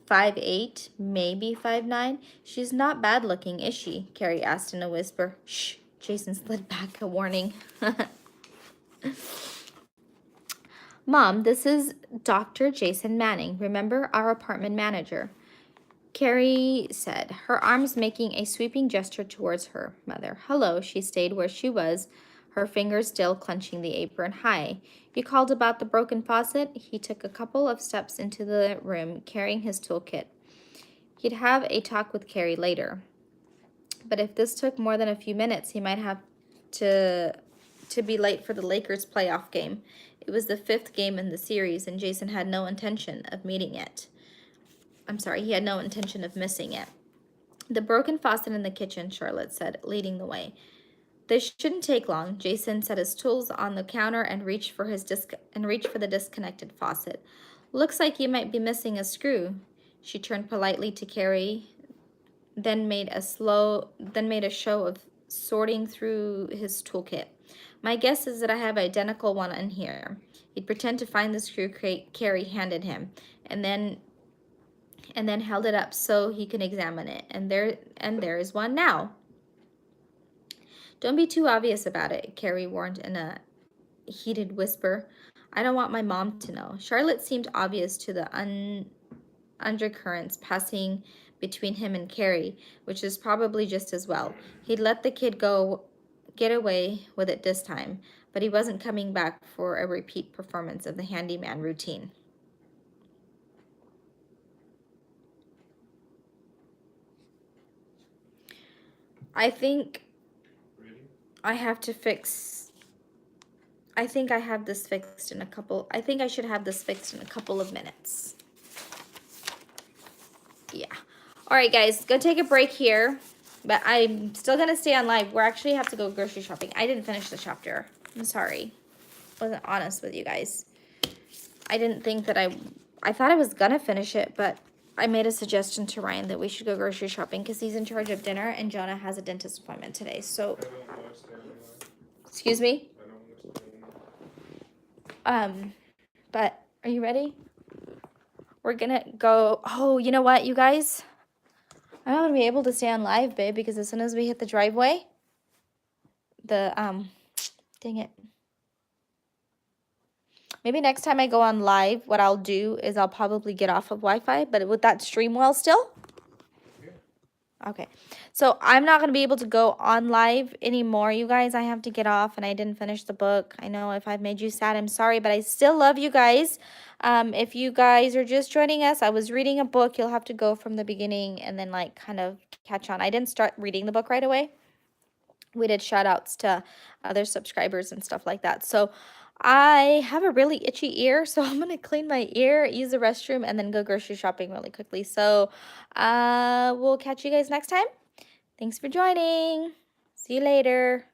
5'8", maybe 5'9". She's not bad looking, is she? Carrie asked in a whisper. Shh, Jason slid back a warning. Mom, this is Dr. Jason Manning. Remember, our apartment manager. Carrie said, her arms making a sweeping gesture towards her mother. Hello, she stayed where she was, her fingers still clenching the apron. Hi, you called about the broken faucet? He took a couple of steps into the room, carrying his toolkit. He'd have a talk with Carrie later. But if this took more than a few minutes, he might have to be late for the Lakers playoff game. It was the 5th game in the series, and Jason had no intention of meeting it. He had no intention of missing it. The broken faucet in the kitchen, Charlotte said, leading the way. This shouldn't take long. Jason set his tools on the counter and reached for the disconnected faucet. Looks like you might be missing a screw. She turned politely to Carrie, then made a show of sorting through his toolkit. My guess is that I have an identical one in here. He'd pretend to find the screw Carrie handed him, and then held it up so he could examine it. And there is one now. Don't be too obvious about it, Carrie warned in a heated whisper. I don't want my mom to know. Charlotte seemed obvious to the undercurrents passing between him and Carrie, which is probably just as well. He'd let the kid get away with it this time, but he wasn't coming back for a repeat performance of the handyman routine. I think I have to fix. I think I have this fixed in a couple. I think I should have this fixed in a couple of minutes. Yeah. All right, guys, go take a break here. But I'm still going to stay on live. We actually have to go grocery shopping. I didn't finish the chapter. I'm sorry. Wasn't honest with you guys. I didn't think that I thought I was going to finish it, but I made a suggestion to Ryan that we should go grocery shopping because he's in charge of dinner and Jonah has a dentist appointment today. So, excuse me? But are you ready? We're gonna go. Oh, you know what, you guys? I'm not gonna be able to stay on live, babe, because as soon as we hit the driveway, dang it. Maybe next time I go on live, what I'll do is I'll probably get off of Wi-Fi, but would that stream well still? Yeah. Okay. So I'm not going to be able to go on live anymore, you guys. I have to get off, and I didn't finish the book. I know if I've made you sad, I'm sorry, but I still love you guys. If you guys are just joining us, I was reading a book. You'll have to go from the beginning and then, like, kind of catch on. I didn't start reading the book right away. We did shout outs to other subscribers and stuff like that. So I have a really itchy ear, so I'm going to clean my ear, use the restroom, and then go grocery shopping really quickly. So we'll catch you guys next time. Thanks for joining. See you later.